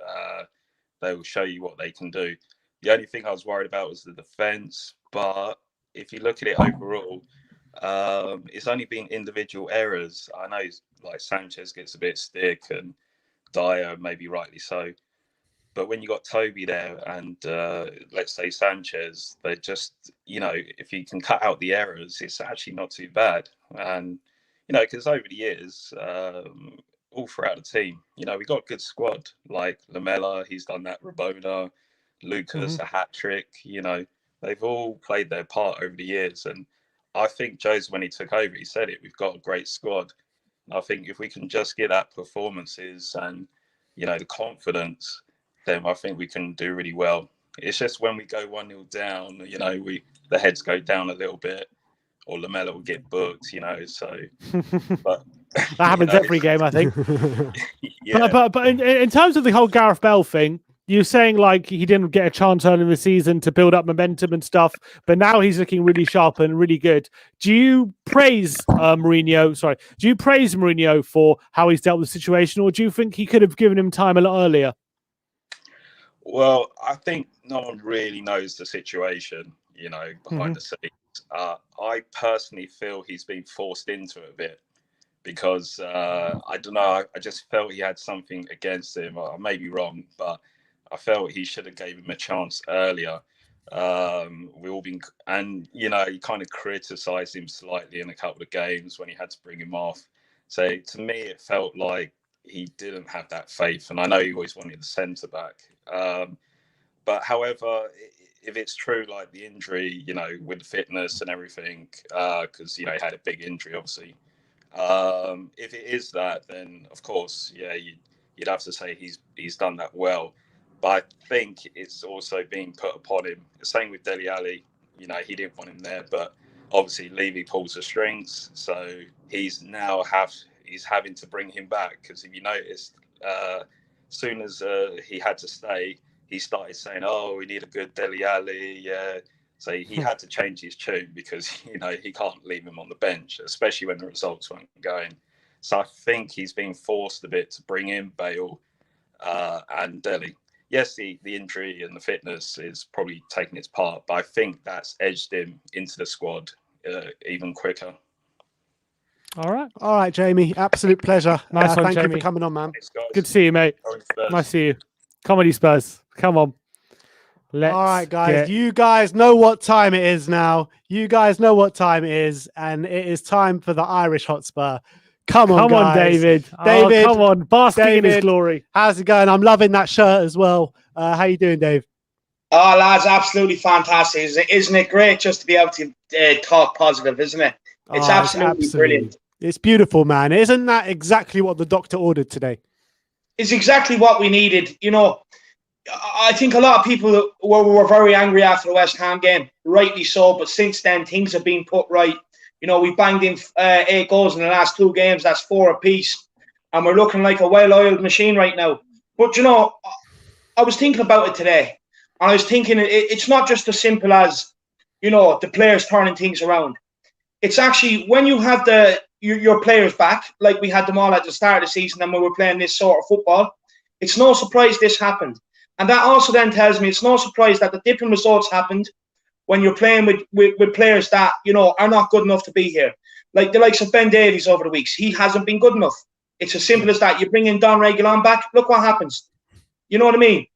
they will show you what they can do. The only thing I was worried about was the defence, but if you look at it overall, it's only been individual errors. I know like Sanchez gets a bit stick and Dyer maybe rightly so. But when you got Toby there and let's say Sanchez, they just, if you can cut out the errors, it's actually not too bad. And, because over the years, all throughout the team, we got a good squad. Like Lamela, he's done that. Rabona, Lucas, a hat trick. They've all played their part over the years. And I think Jose, when he took over, he said it, we've got a great squad. And I think if we can just get that performances and, the confidence, then I think we can do really well. It's just when we go 1-0 down, the heads go down a little bit, or Lamela will get booked, so. But that happens every game, I think. Yeah. But in terms of the whole Gareth Bale thing, You're saying like he didn't get a chance early in the season to build up momentum and stuff, but now he's looking really sharp and really good. Do you praise Mourinho? Sorry, do you praise Mourinho for how he's dealt with the situation, or do you think he could have given him time a lot earlier? Well, I think no one really knows the situation, behind the scenes. I personally feel he's been forced into it a bit because I don't know. I just felt he had something against him. I may be wrong, but I felt he should have gave him a chance earlier. We all been, and he kind of criticised him slightly in a couple of games when he had to bring him off. So to me, it felt like he didn't have that faith, and I know he always wanted the centre back. But however, if it's true, like the injury, with the fitness and everything, because he had a big injury, obviously. If it is that, then of course, yeah, you'd have to say he's done that well. But I think it's also being put upon him. The same with Dele Alli. He didn't want him there, but obviously Levy pulls the strings, so he's having to bring him back. Because if you noticed, as soon as he had to stay, he started saying, "Oh, we need a good Dele Alli." Yeah. So he had to change his tune because he can't leave him on the bench, especially when the results weren't going. So I think he's being forced a bit to bring in Bale and Dele. Yes, the injury and the fitness is probably taking its part, but I think that's edged him into the squad even quicker. All right, Jamie. Absolute pleasure. Nice one, thank Jamie. you for coming on, man. Thanks, guys. Good to see you, mate. Nice to see you. Comedy Spurs. Come on. All right, guys. You guys know what time it is now. You guys know what time it is, and it is time for the Irish Hotspur. Come on, David. David, come on, basking in his glory. How's it going? I'm loving that shirt as well. How you doing, Dave? Oh, lads, absolutely fantastic. Isn't it great just to be able to talk positive, isn't it? It's absolutely brilliant. It's beautiful, man. Isn't that exactly what the doctor ordered today? It's exactly what we needed. I think a lot of people were very angry after the West Ham game, rightly so, but since then, things have been put right. We banged in 8 goals in the last 2 games. That's 4 apiece. And we're looking like a well-oiled machine right now. But, I was thinking about it today. And I was thinking it's not just as simple as, the players turning things around. It's actually when you have your players back, like we had them all at the start of the season and we were playing this sort of football, it's no surprise this happened. And that also then tells me it's no surprise that the different results happened when you're playing with players that, are not good enough to be here. Like the likes of Ben Davies over the weeks. He hasn't been good enough. It's as simple as that. You bring in Don Reguilon back, look what happens. You know what I mean?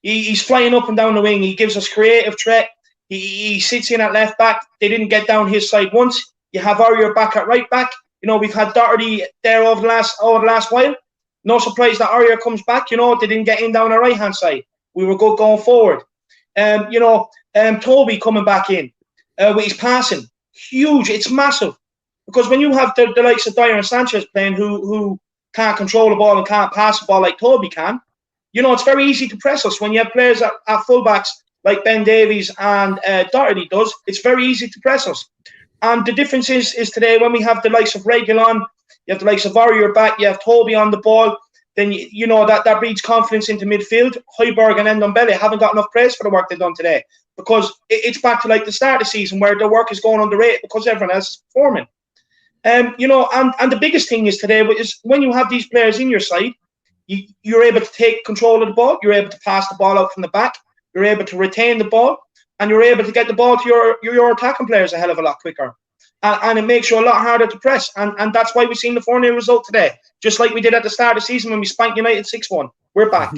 He's flying up and down the wing. He gives us creative threat. He sits in at left back. They didn't get down his side once. You have Aurier back at right back. We've had Doherty there over the last while. No surprise that Aurier comes back. They didn't get in down the right-hand side. We were good going forward. Toby coming back in with his passing. Huge. It's massive. Because when you have the likes of Dyer and Sanchez playing who can't control the ball and can't pass the ball like Toby can, it's very easy to press us. When you have players at fullbacks like Ben Davies and Doherty does, it's very easy to press us. And the difference is today when we have the likes of Reguilon, you have the likes of Aurier back, you have Toby on the ball, then that breeds confidence into midfield. Højbjerg and Ndombele haven't got enough praise for the work they've done today because it's back to like the start of the season where the work is going underrated because everyone else is performing. And the biggest thing is today is when you have these players in your side, you're able to take control of the ball, you're able to pass the ball out from the back, you're able to retain the ball, and you're able to get the ball to your attacking players a hell of a lot quicker. And it makes you a lot harder to press. And that's why we've seen the 4-0 result today. Just like we did at the start of the season when we spanked United 6-1. We're back.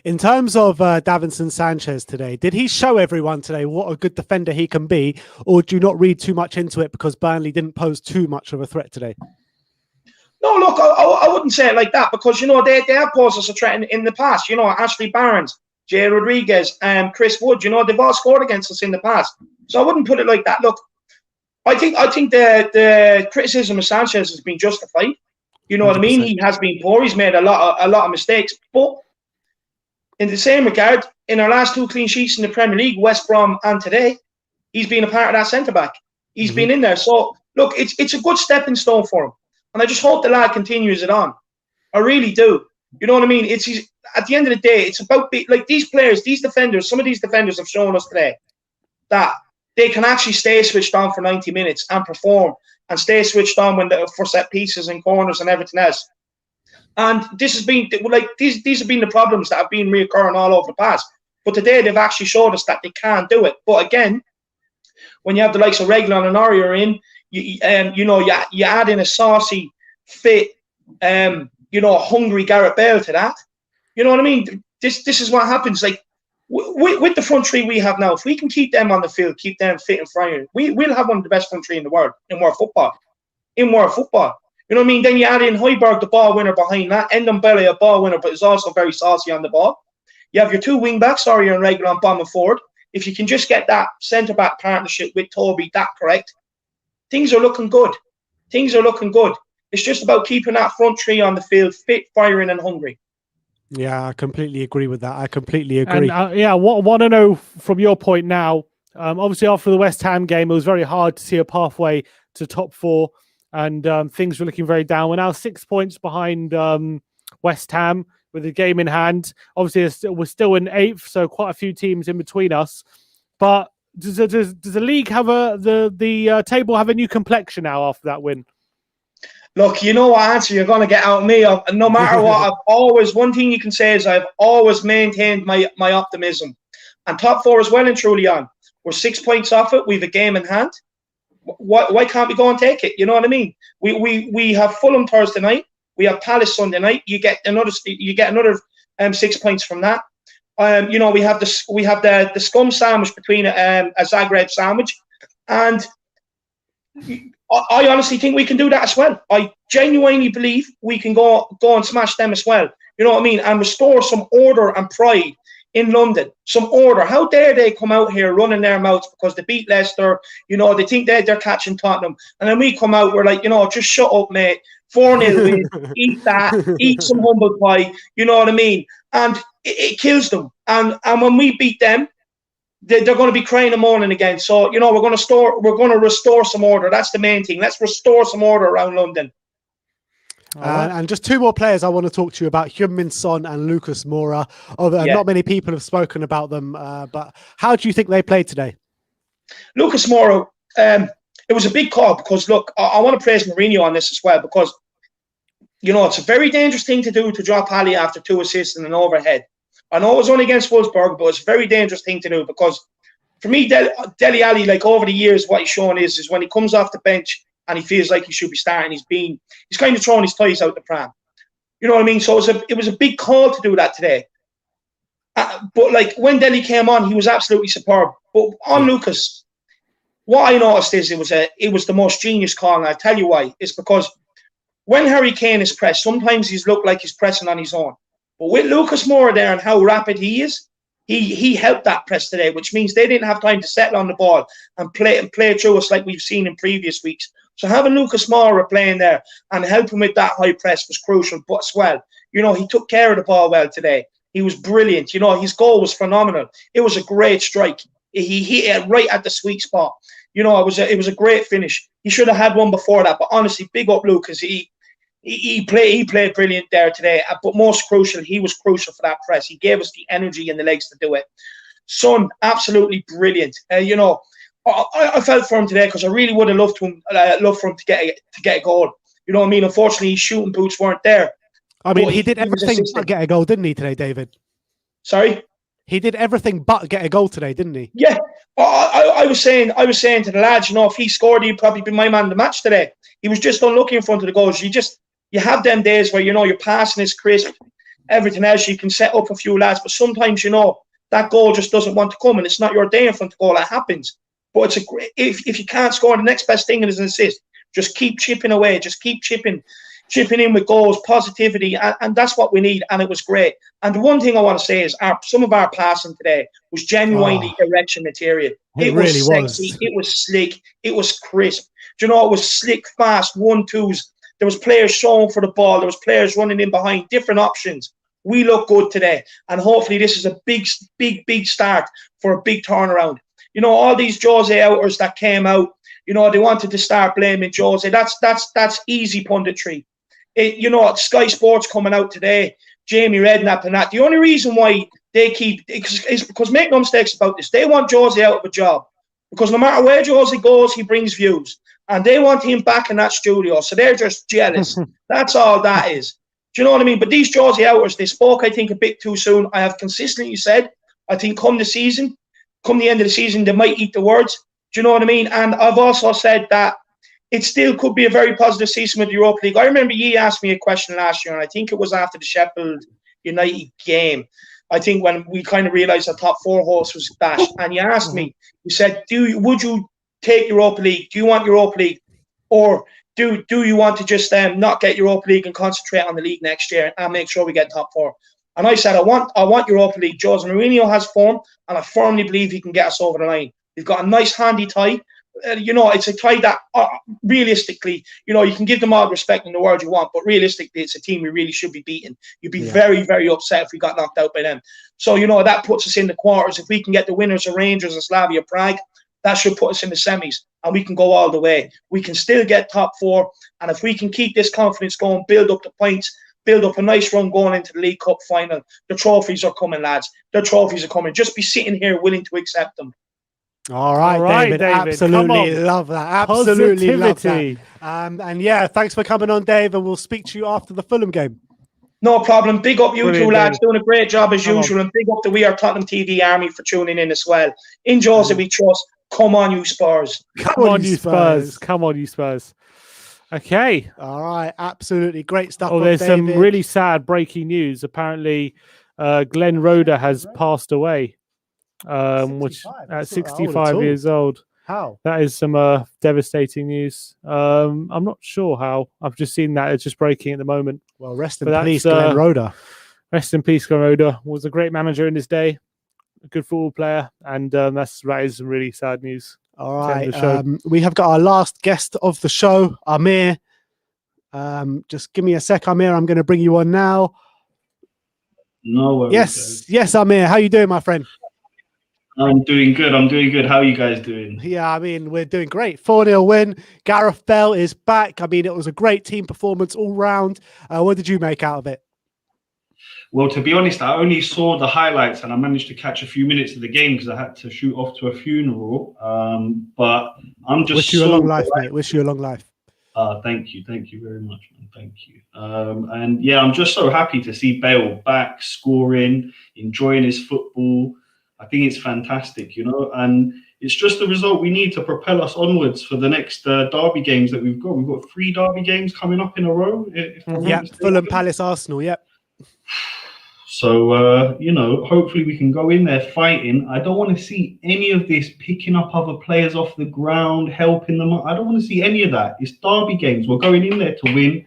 In terms of Davinson Sanchez today, did he show everyone today what a good defender he can be? Or do you not read too much into it because Burnley didn't pose too much of a threat today? No, look, I wouldn't say it like that because, they have posed us a threat in the past. Ashley Barnes, Jay Rodriguez, Chris Wood, they've all scored against us in the past. So I wouldn't put it like that. Look, I think the criticism of Sanchez has been justified. You know 100%. What I mean? He has been poor. He's made a lot of mistakes. But in the same regard, in our last 2 clean sheets in the Premier League, West Brom and today, he's been a part of that centre-back. He's been in there. So, look, it's a good stepping stone for him. And I just hope the lad continues it on. I really do. You know what I mean? It's at the end of the day, it's about like these players, these defenders. Some of these defenders have shown us today that they can actually stay switched on for 90 minutes and perform, and stay switched on for set pieces and corners and everything else. And this has been like these have been the problems that have been reoccurring all over the past. But today they've actually showed us that they can do it. But again, when you have the likes of Reguilon and Aurier in, you add in a saucy, fit, hungry Gareth Bale to that. You know what I mean? This is what happens. Like with the front three we have now, if we can keep them on the field, keep them fit and firing, we'll have one of the best front three in the world in world football. You know what I mean? Then you add in Højbjerg, the ball winner behind that, Ndombele, a ball winner, but is also very saucy on the ball. You have your two wing backs, Aurier and Reguilon, bombing forward. If you can just get that centre back partnership with Toby that correct, things are looking good. It's just about keeping that front three on the field fit, firing, and hungry. Yeah, I completely agree with that. I completely agree. And want to know from your point now. Obviously, after the West Ham game, it was very hard to see a pathway to top four, and things were looking very down. We're now 6 points behind West Ham with the game in hand. Obviously, we're still in 8th, so quite a few teams in between us. But does the league have the table have a new complexion now after that win? Look, you know what answer you're going to get out of me. No matter what, one thing you can say is I've always maintained my optimism. And top four is well and truly on. We're 6 points off it. We have a game in hand. Why can't we go and take it? You know what I mean? We have Fulham Thursday night. We have Palace Sunday night. You get another 6 points from that. We have the scum sandwich between a Zagreb sandwich, and I honestly think we can do that as well. I genuinely believe we can go and smash them as well. You know what I mean? And restore some order and pride in London. Some order. How dare they come out here running their mouths because they beat Leicester? They think they're catching Tottenham, and then we come out, we're like, just shut up, mate. 4-0 win. Eat that. Eat some humble pie. You know what I mean? And it kills them. And when we beat them, they're going to be crying and mourning again. So we're going to restore some order. That's the main thing. Let's restore some order around London. And just two more players I want to talk to you about: Heung-min Son and Lucas Moura. Not many people have spoken about them, but how do you think they played today? Lucas Moura, it was a big call because look, I want to praise Mourinho on this as well, because it's a very dangerous thing to do, to drop Ali after 2 assists and an overhead. I know it was only against Wolfsburg, but it's a very dangerous thing to do, because for me, Dele Alli, like over the years, what he's shown is when he comes off the bench and he feels like he should be starting, he's kind of throwing his toys out the pram. You know what I mean? So it was a big call to do that today. But like when Dele came on, he was absolutely superb. But on Lucas, what I noticed is it was the most genius call, and I'll tell you why. It's because when Harry Kane is pressed, sometimes he's looked like he's pressing on his own. But with Lucas Moura there and how rapid he is, he helped that press today, which means they didn't have time to settle on the ball and play through us like we've seen in previous weeks. So having Lucas Moura playing there and helping with that high press was crucial. But as well, he took care of the ball well today. He was brilliant. His goal was phenomenal. It was a great strike. He hit it right at the sweet spot. It was a great finish. He should have had one before that. But honestly, big up Lucas. He played brilliant there today. But most crucial, he was crucial for that press. He gave us the energy and the legs to do it. Son, absolutely brilliant. I felt for him today because I really would have loved for him to get a goal. You know what I mean? Unfortunately, his shooting boots weren't there. I mean, he did everything but get a goal, didn't he, today, David? Sorry? He did everything but get a goal today, didn't he? Yeah. I was saying to the lads, if he scored, he'd probably be my man of the match today. He was just unlucky in front of the goals. You have them days where, your passing is crisp, everything else, you can set up a few lads, but sometimes, that goal just doesn't want to come, and it's not your day in front of goal. That happens. But if you can't score, the next best thing is an assist. Just keep chipping away. Just keep chipping in with goals, positivity, and that's what we need. And it was great. And the one thing I want to say is some of our passing today was genuinely erection material. It really sexy. It was slick. It was crisp. It was slick, fast 1-2s. There was players showing for the ball. There was players running in behind, different options. We look good today, and hopefully this is a big start for a big turnaround. All these Jose outers that came out, they wanted to start blaming Jose. That's easy punditry. Sky Sports coming out today Jamie Redknapp and that. The only reason why they keep is because, make no mistakes about this, they want Josie out of a job. Because no matter where Josie goes, he brings views. And they want him back in that studio. So they're just jealous. That's all that is. Do you know what I mean? But these Josie outers, they spoke, I think, a bit too soon. I have consistently said, I think come the end of the season, they might eat the words. Do you know what I mean? And I've also said that it still could be a very positive season with the Europa League. I remember you asked me a question last year, and I think it was after the Sheffield United game. I think when we kind of realised the top 4 horse was dashed. And you asked me, you said, would you take Europa League? Do you want Europa League? Or do you want to just not get Europa League and concentrate on the league next year and make sure we get top 4? And I said, I want Europa League. Jose Mourinho has form, and I firmly believe he can get us over the line. We've got a nice, handy tie. It's a tie that realistically, you can give them all the respect in the world you want, but realistically, it's a team we really should be beating. You'd be very, very upset if we got knocked out by them. So, that puts us in the quarters. If we can get the winners of Rangers and Slavia Prague, that should put us in the semis, and we can go all the way. We can still get top 4, and if we can keep this confidence going, build up the points, build up a nice run going into the League Cup final, the trophies are coming, lads. The trophies are coming. Just be sitting here willing to accept them. All right, David. Absolutely love that. Absolutely love that. And yeah, thanks for coming on, Dave, and we'll speak to you after the Fulham game. No problem. Big up you two lads, doing a great job as usual, and big up the We Are Tottenham TV army for tuning in as well. In Jose we trust. Come on, you Spurs. Come on, you Spurs. Come on, you Spurs. Okay. All right. Absolutely great stuff. Oh, there's some really sad breaking news. Apparently, Glenn Roeder has passed away. Which at 65 years old. How? That is some devastating news. I'm not sure how. I've just seen that it's just breaking at the moment. Well, rest in peace, Glenn Roeder. Rest in peace, Glenn Roeder. Was a great manager in his day, a good football player, and that is some really sad news. All right, we have got our last guest of the show, Amir. Just give me a sec, Amir. I'm going to bring you on now. No worries. Yes, Amir. How you doing, my friend? I'm doing good. How are you guys doing? Yeah, I mean, we're doing great. 4-0 win. Gareth Bale is back. I mean, it was a great team performance all round. What did you make out of it? Well, to be honest, I only saw the highlights and I managed to catch a few minutes of the game because I had to shoot off to a funeral. But I'm just wish you a long life, mate. Wish you a long life. Thank you very much, man. Thank you. And yeah, I'm just so happy to see Bale back, scoring, enjoying his football. I think it's fantastic, and it's just the result we need to propel us onwards for the next derby games that we've got. We've got 3 derby games coming up in a row. Yeah, Fulham, Palace, Arsenal. Yep. So, hopefully we can go in there fighting. I don't want to see any of this picking up other players off the ground, helping them. I don't want to see any of that. It's derby games. We're going in there to win.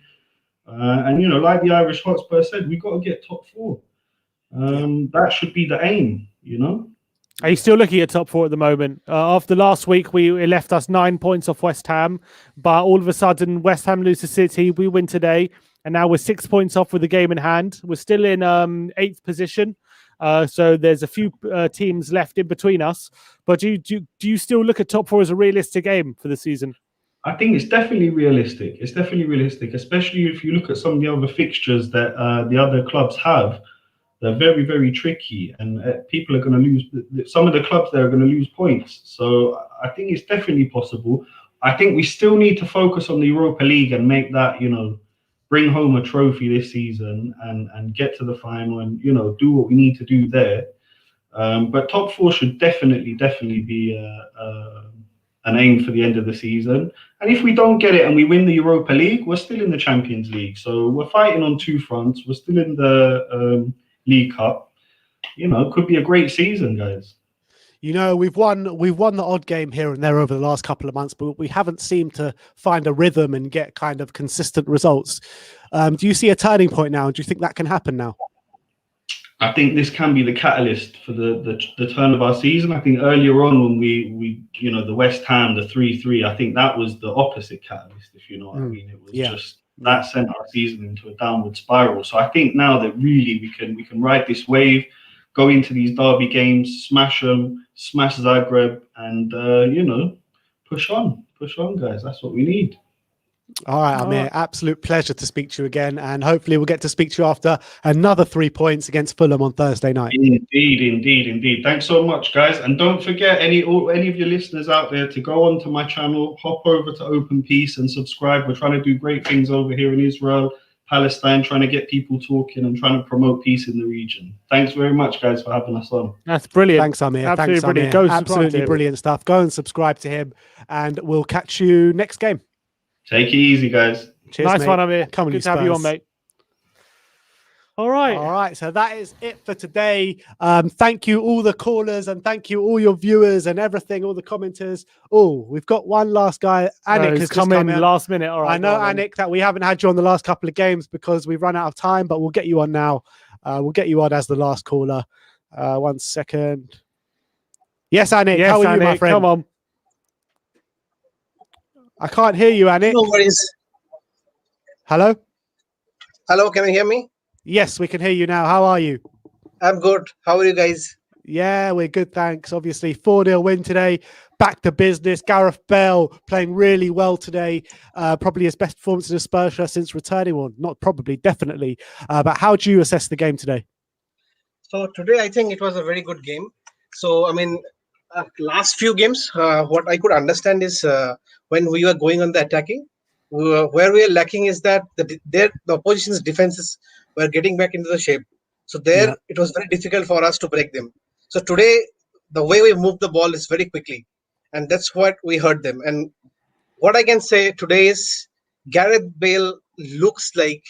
And, like the Irish Hotspur said, we've got to get top 4. That should be the aim, Are you still looking at top 4 at the moment? After last week, it left us 9 points off West Ham. But all of a sudden, West Ham lose to City. We win today. And now we're 6 points off with the game in hand. We're still in 8th position. So there's a few teams left in between us. But do you still look at top 4 as a realistic aim for the season? I think it's definitely realistic. It's definitely realistic, especially if you look at some of the other fixtures that the other clubs have. They're very, very tricky, and people are going to lose. Some of the clubs there are going to lose points. So I think it's definitely possible. I think we still need to focus on the Europa League and make that, bring home a trophy this season and get to the final and, do what we need to do there. But top 4 should definitely be an aim for the end of the season. And if we don't get it and we win the Europa League, we're still in the Champions League. So we're fighting on 2 fronts. We're still in the League Cup. Could be a great season, guys. We've won the odd game here and there over the last couple of months, but we haven't seemed to find a rhythm and get kind of consistent results. Do you see a turning point now? Do you think that can happen now? I think this can be the catalyst for the turn of our season. I think earlier on when we the West Ham, the 3-3, I think that was the opposite catalyst, if you know what I mean. It was just that sent our season into a downward spiral. So I think now that really we can ride this wave, go into these derby games, smash them, smash Zagreb, and push on, guys. That's what we need. All right, Amir, absolute pleasure to speak to you again. And hopefully we'll get to speak to you after another 3 points against Fulham on Thursday night. Indeed. Thanks so much, guys. And don't forget, any of your listeners out there, to go onto my channel, hop over to Open Peace and subscribe. We're trying to do great things over here in Israel, Palestine, trying to get people talking and trying to promote peace in the region. Thanks very much, guys, for having us on. That's brilliant. Thanks, Amir. Absolutely Thanks, brilliant. Amir. Go subscribe Absolutely to him. brilliant stuff. Go and subscribe to him, and we'll catch you next game. Take it easy, guys. Cheers, Nice mate. one, Amir. Come on, Good to have you on, Spurs. mate. All right. So that is it for today. Thank you, all the callers, and thank you, all your viewers and everything, all the commenters. Oh, we've got one last guy. Anik has come in last minute. All right. I know, Anik, that we haven't had you on the last couple of games because we've run out of time, but we'll get you on now. We'll get you on as the last caller. 1 second. Yes, Anik. Yes, how are you, Anik, my friend? come on. I can't hear you, Anik. No worries. Hello? Hello, can you hear me? Yes, we can hear you now. How are you? I'm good. How are you guys? Yeah, we're good, thanks. Obviously, 4-0 win today. Back to business. Gareth Bale playing really well today. Probably his best performance in a Spurs shirt since returning. Well, not probably, definitely. But how do you assess the game today? So today, I think it was a very good game. So, I mean, last few games, what I could understand is when we were going on the attacking, where we are lacking is that the opposition's defenses were getting back into the shape. So there, it was very difficult for us to break them. So today, the way we moved the ball is very quickly. And that's what we hurt them. And what I can say today is Gareth Bale looks like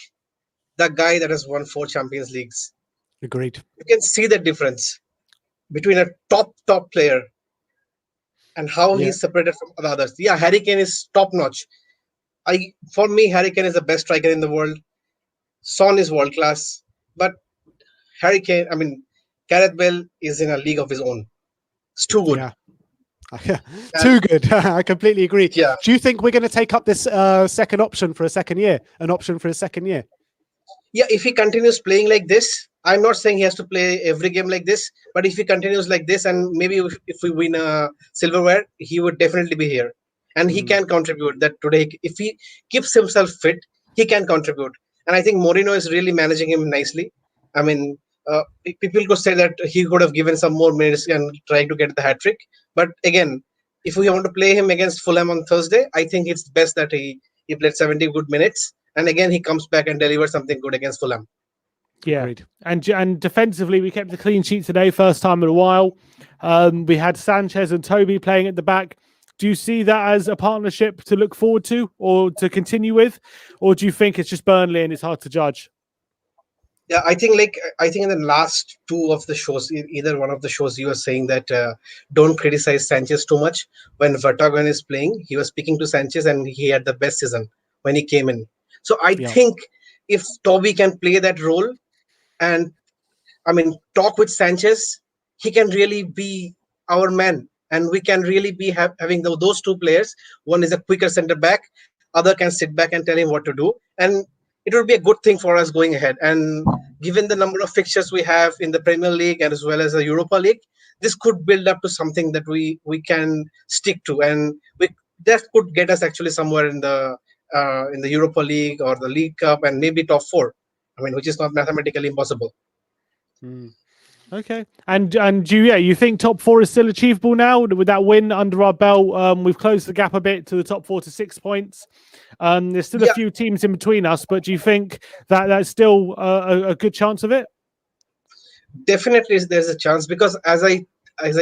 the guy that has won 4 Champions Leagues. Agreed. You can see the difference between a top player and how he's separated from the others. Yeah, Harry Kane is top notch. For me, Harry Kane is the best striker in the world. Son is world class, but Gareth Bale is in a league of his own. It's too good. Yeah. Too good. I completely agree. Yeah. Do you think we're going to take up this second option for a second year? An option for a second year? Yeah, if he continues playing like this, I'm not saying he has to play every game like this, but if he continues like this, and maybe if we win a silverware, he would definitely be here. And he can contribute that today. If he keeps himself fit, he can contribute. And I think Mourinho is really managing him nicely. I mean, people could say that he could have given some more minutes and tried to get the hat trick. But again, if we want to play him against Fulham on Thursday, I think it's best that he played 70 good minutes. And again, he comes back and delivers something good against Fulham. Yeah, agreed. And defensively, we kept a clean sheet today, first time in a while. We had Sanchez and Toby playing at the back. Do you see that as a partnership to look forward to or to continue with? Or do you think it's just Burnley and it's hard to judge? Yeah, I think in the last 2 of the shows, either one of the shows, you were saying that don't criticize Sanchez too much. When Vertonghen is playing, he was speaking to Sanchez and he had the best season when he came in. So I think if Toby can play that role and talk with Sanchez, he can really be our man. And we can really be having those 2 players. One is a quicker center back, other can sit back and tell him what to do. And it will be a good thing for us going ahead. And given the number of fixtures we have in the Premier League and as well as the Europa League, this could build up to something that we can stick to. And that could get us actually somewhere in the Europa League or the League Cup and maybe top 4. Which is not mathematically impossible. Okay. And you think top 4 is still achievable now with that win under our belt? We've closed the gap a bit to the top 4 to 6 points. There's still a few teams in between us, but do you think that that's still a good chance of it? Definitely, there's a chance because as I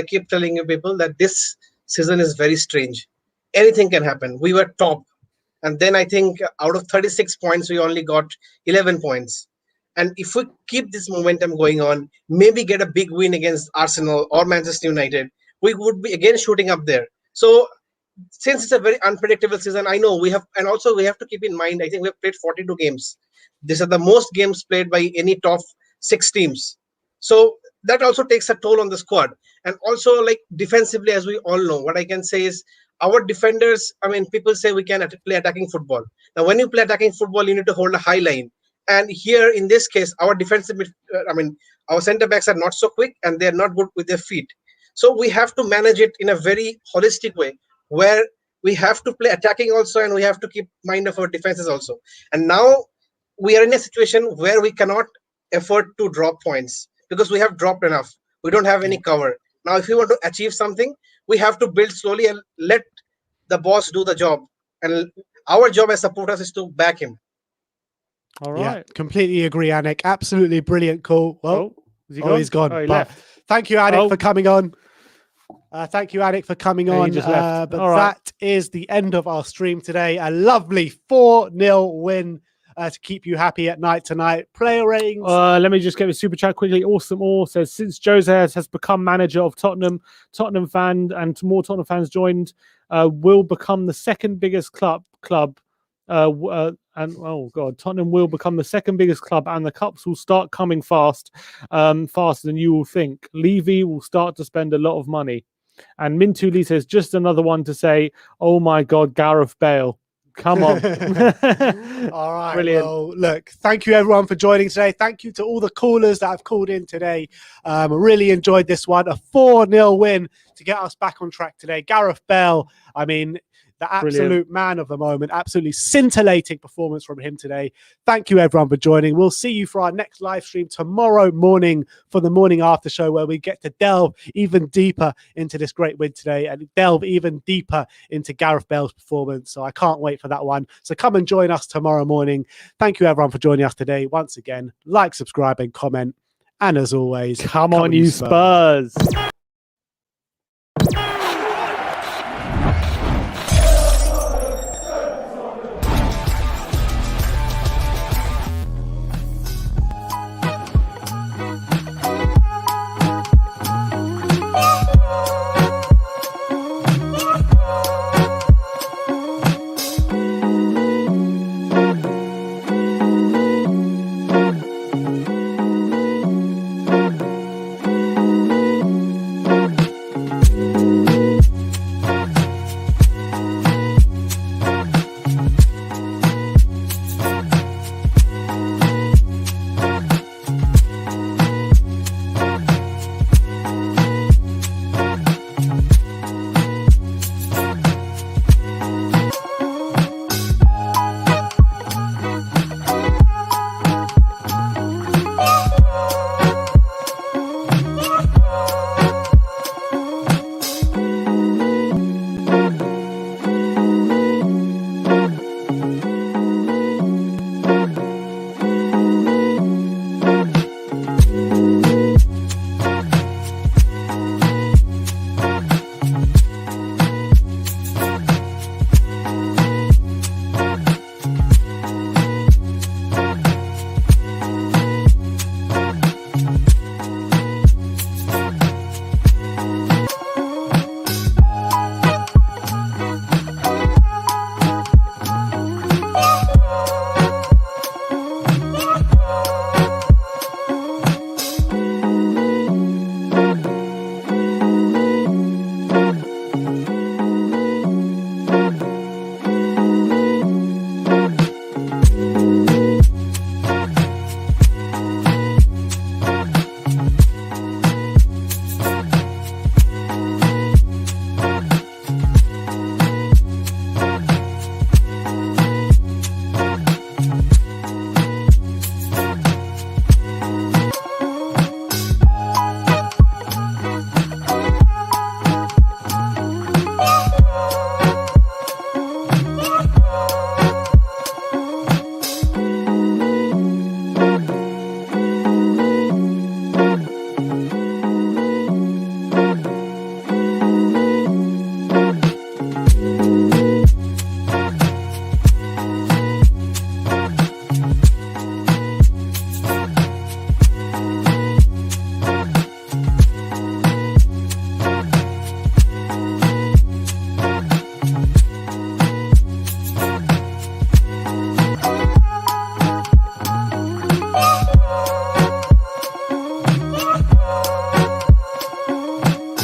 keep telling you people that this season is very strange. Anything can happen. We were top, and then I think out of 36 points, we only got 11 points. And if we keep this momentum going on, maybe get a big win against Arsenal or Manchester United, we would be again shooting up there. So since it's a very unpredictable season, I know we have to keep in mind, I think we have played 42 games. These are the most games played by any top 6 teams. So that also takes a toll on the squad. And also, like defensively, as we all know, what I can say is our defenders, people say we can play attacking football. Now, when you play attacking football, you need to hold a high line. And here, in this case, our defensive, our center backs are not so quick and they're not good with their feet. So we have to manage it in a very holistic way where we have to play attacking also, and we have to keep mind of our defenses also. And now we are in a situation where we cannot afford to drop points because we have dropped enough. We don't have any cover. Now, if we want to achieve something, we have to build slowly and let the boss do the job. And our job as supporters is to back him. All right. Yeah, completely agree, Anik. Absolutely brilliant call. Well, he's gone. Oh, he But left. thank you, Anik, for coming on. Thank you, Anik, for coming Yeah, he on. just left. But All right. that is the end of our stream today. A lovely 4-0 win to keep you happy at night tonight. Player ratings. Let me just get a super chat quickly. Awesome All says, since Jose has become manager of Tottenham, Tottenham fan and more Tottenham fans joined, will become the second biggest club. And oh god, Tottenham will become the second biggest club, and the cups will start coming faster than you will think. Levy will start to spend a lot of money. And Mintu Lee says, just another one to say, oh my god, Gareth Bale. Come on. All right. Brilliant. Well, look, thank you everyone for joining today. Thank you to all the callers that have called in today. Really enjoyed this one. A 4-0 win to get us back on track today. Gareth Bale, I mean, the absolute man of the moment. Absolutely scintillating performance from him today. Thank you everyone for joining. We'll see you for our next live stream tomorrow morning for the morning after show, where we get to delve even deeper into this great win today and delve even deeper into Gareth Bale's performance. So I can't wait for that one. So come and join us tomorrow morning. Thank you everyone for joining us today. Once again, like, subscribe and comment. And as always, come on you Spurs.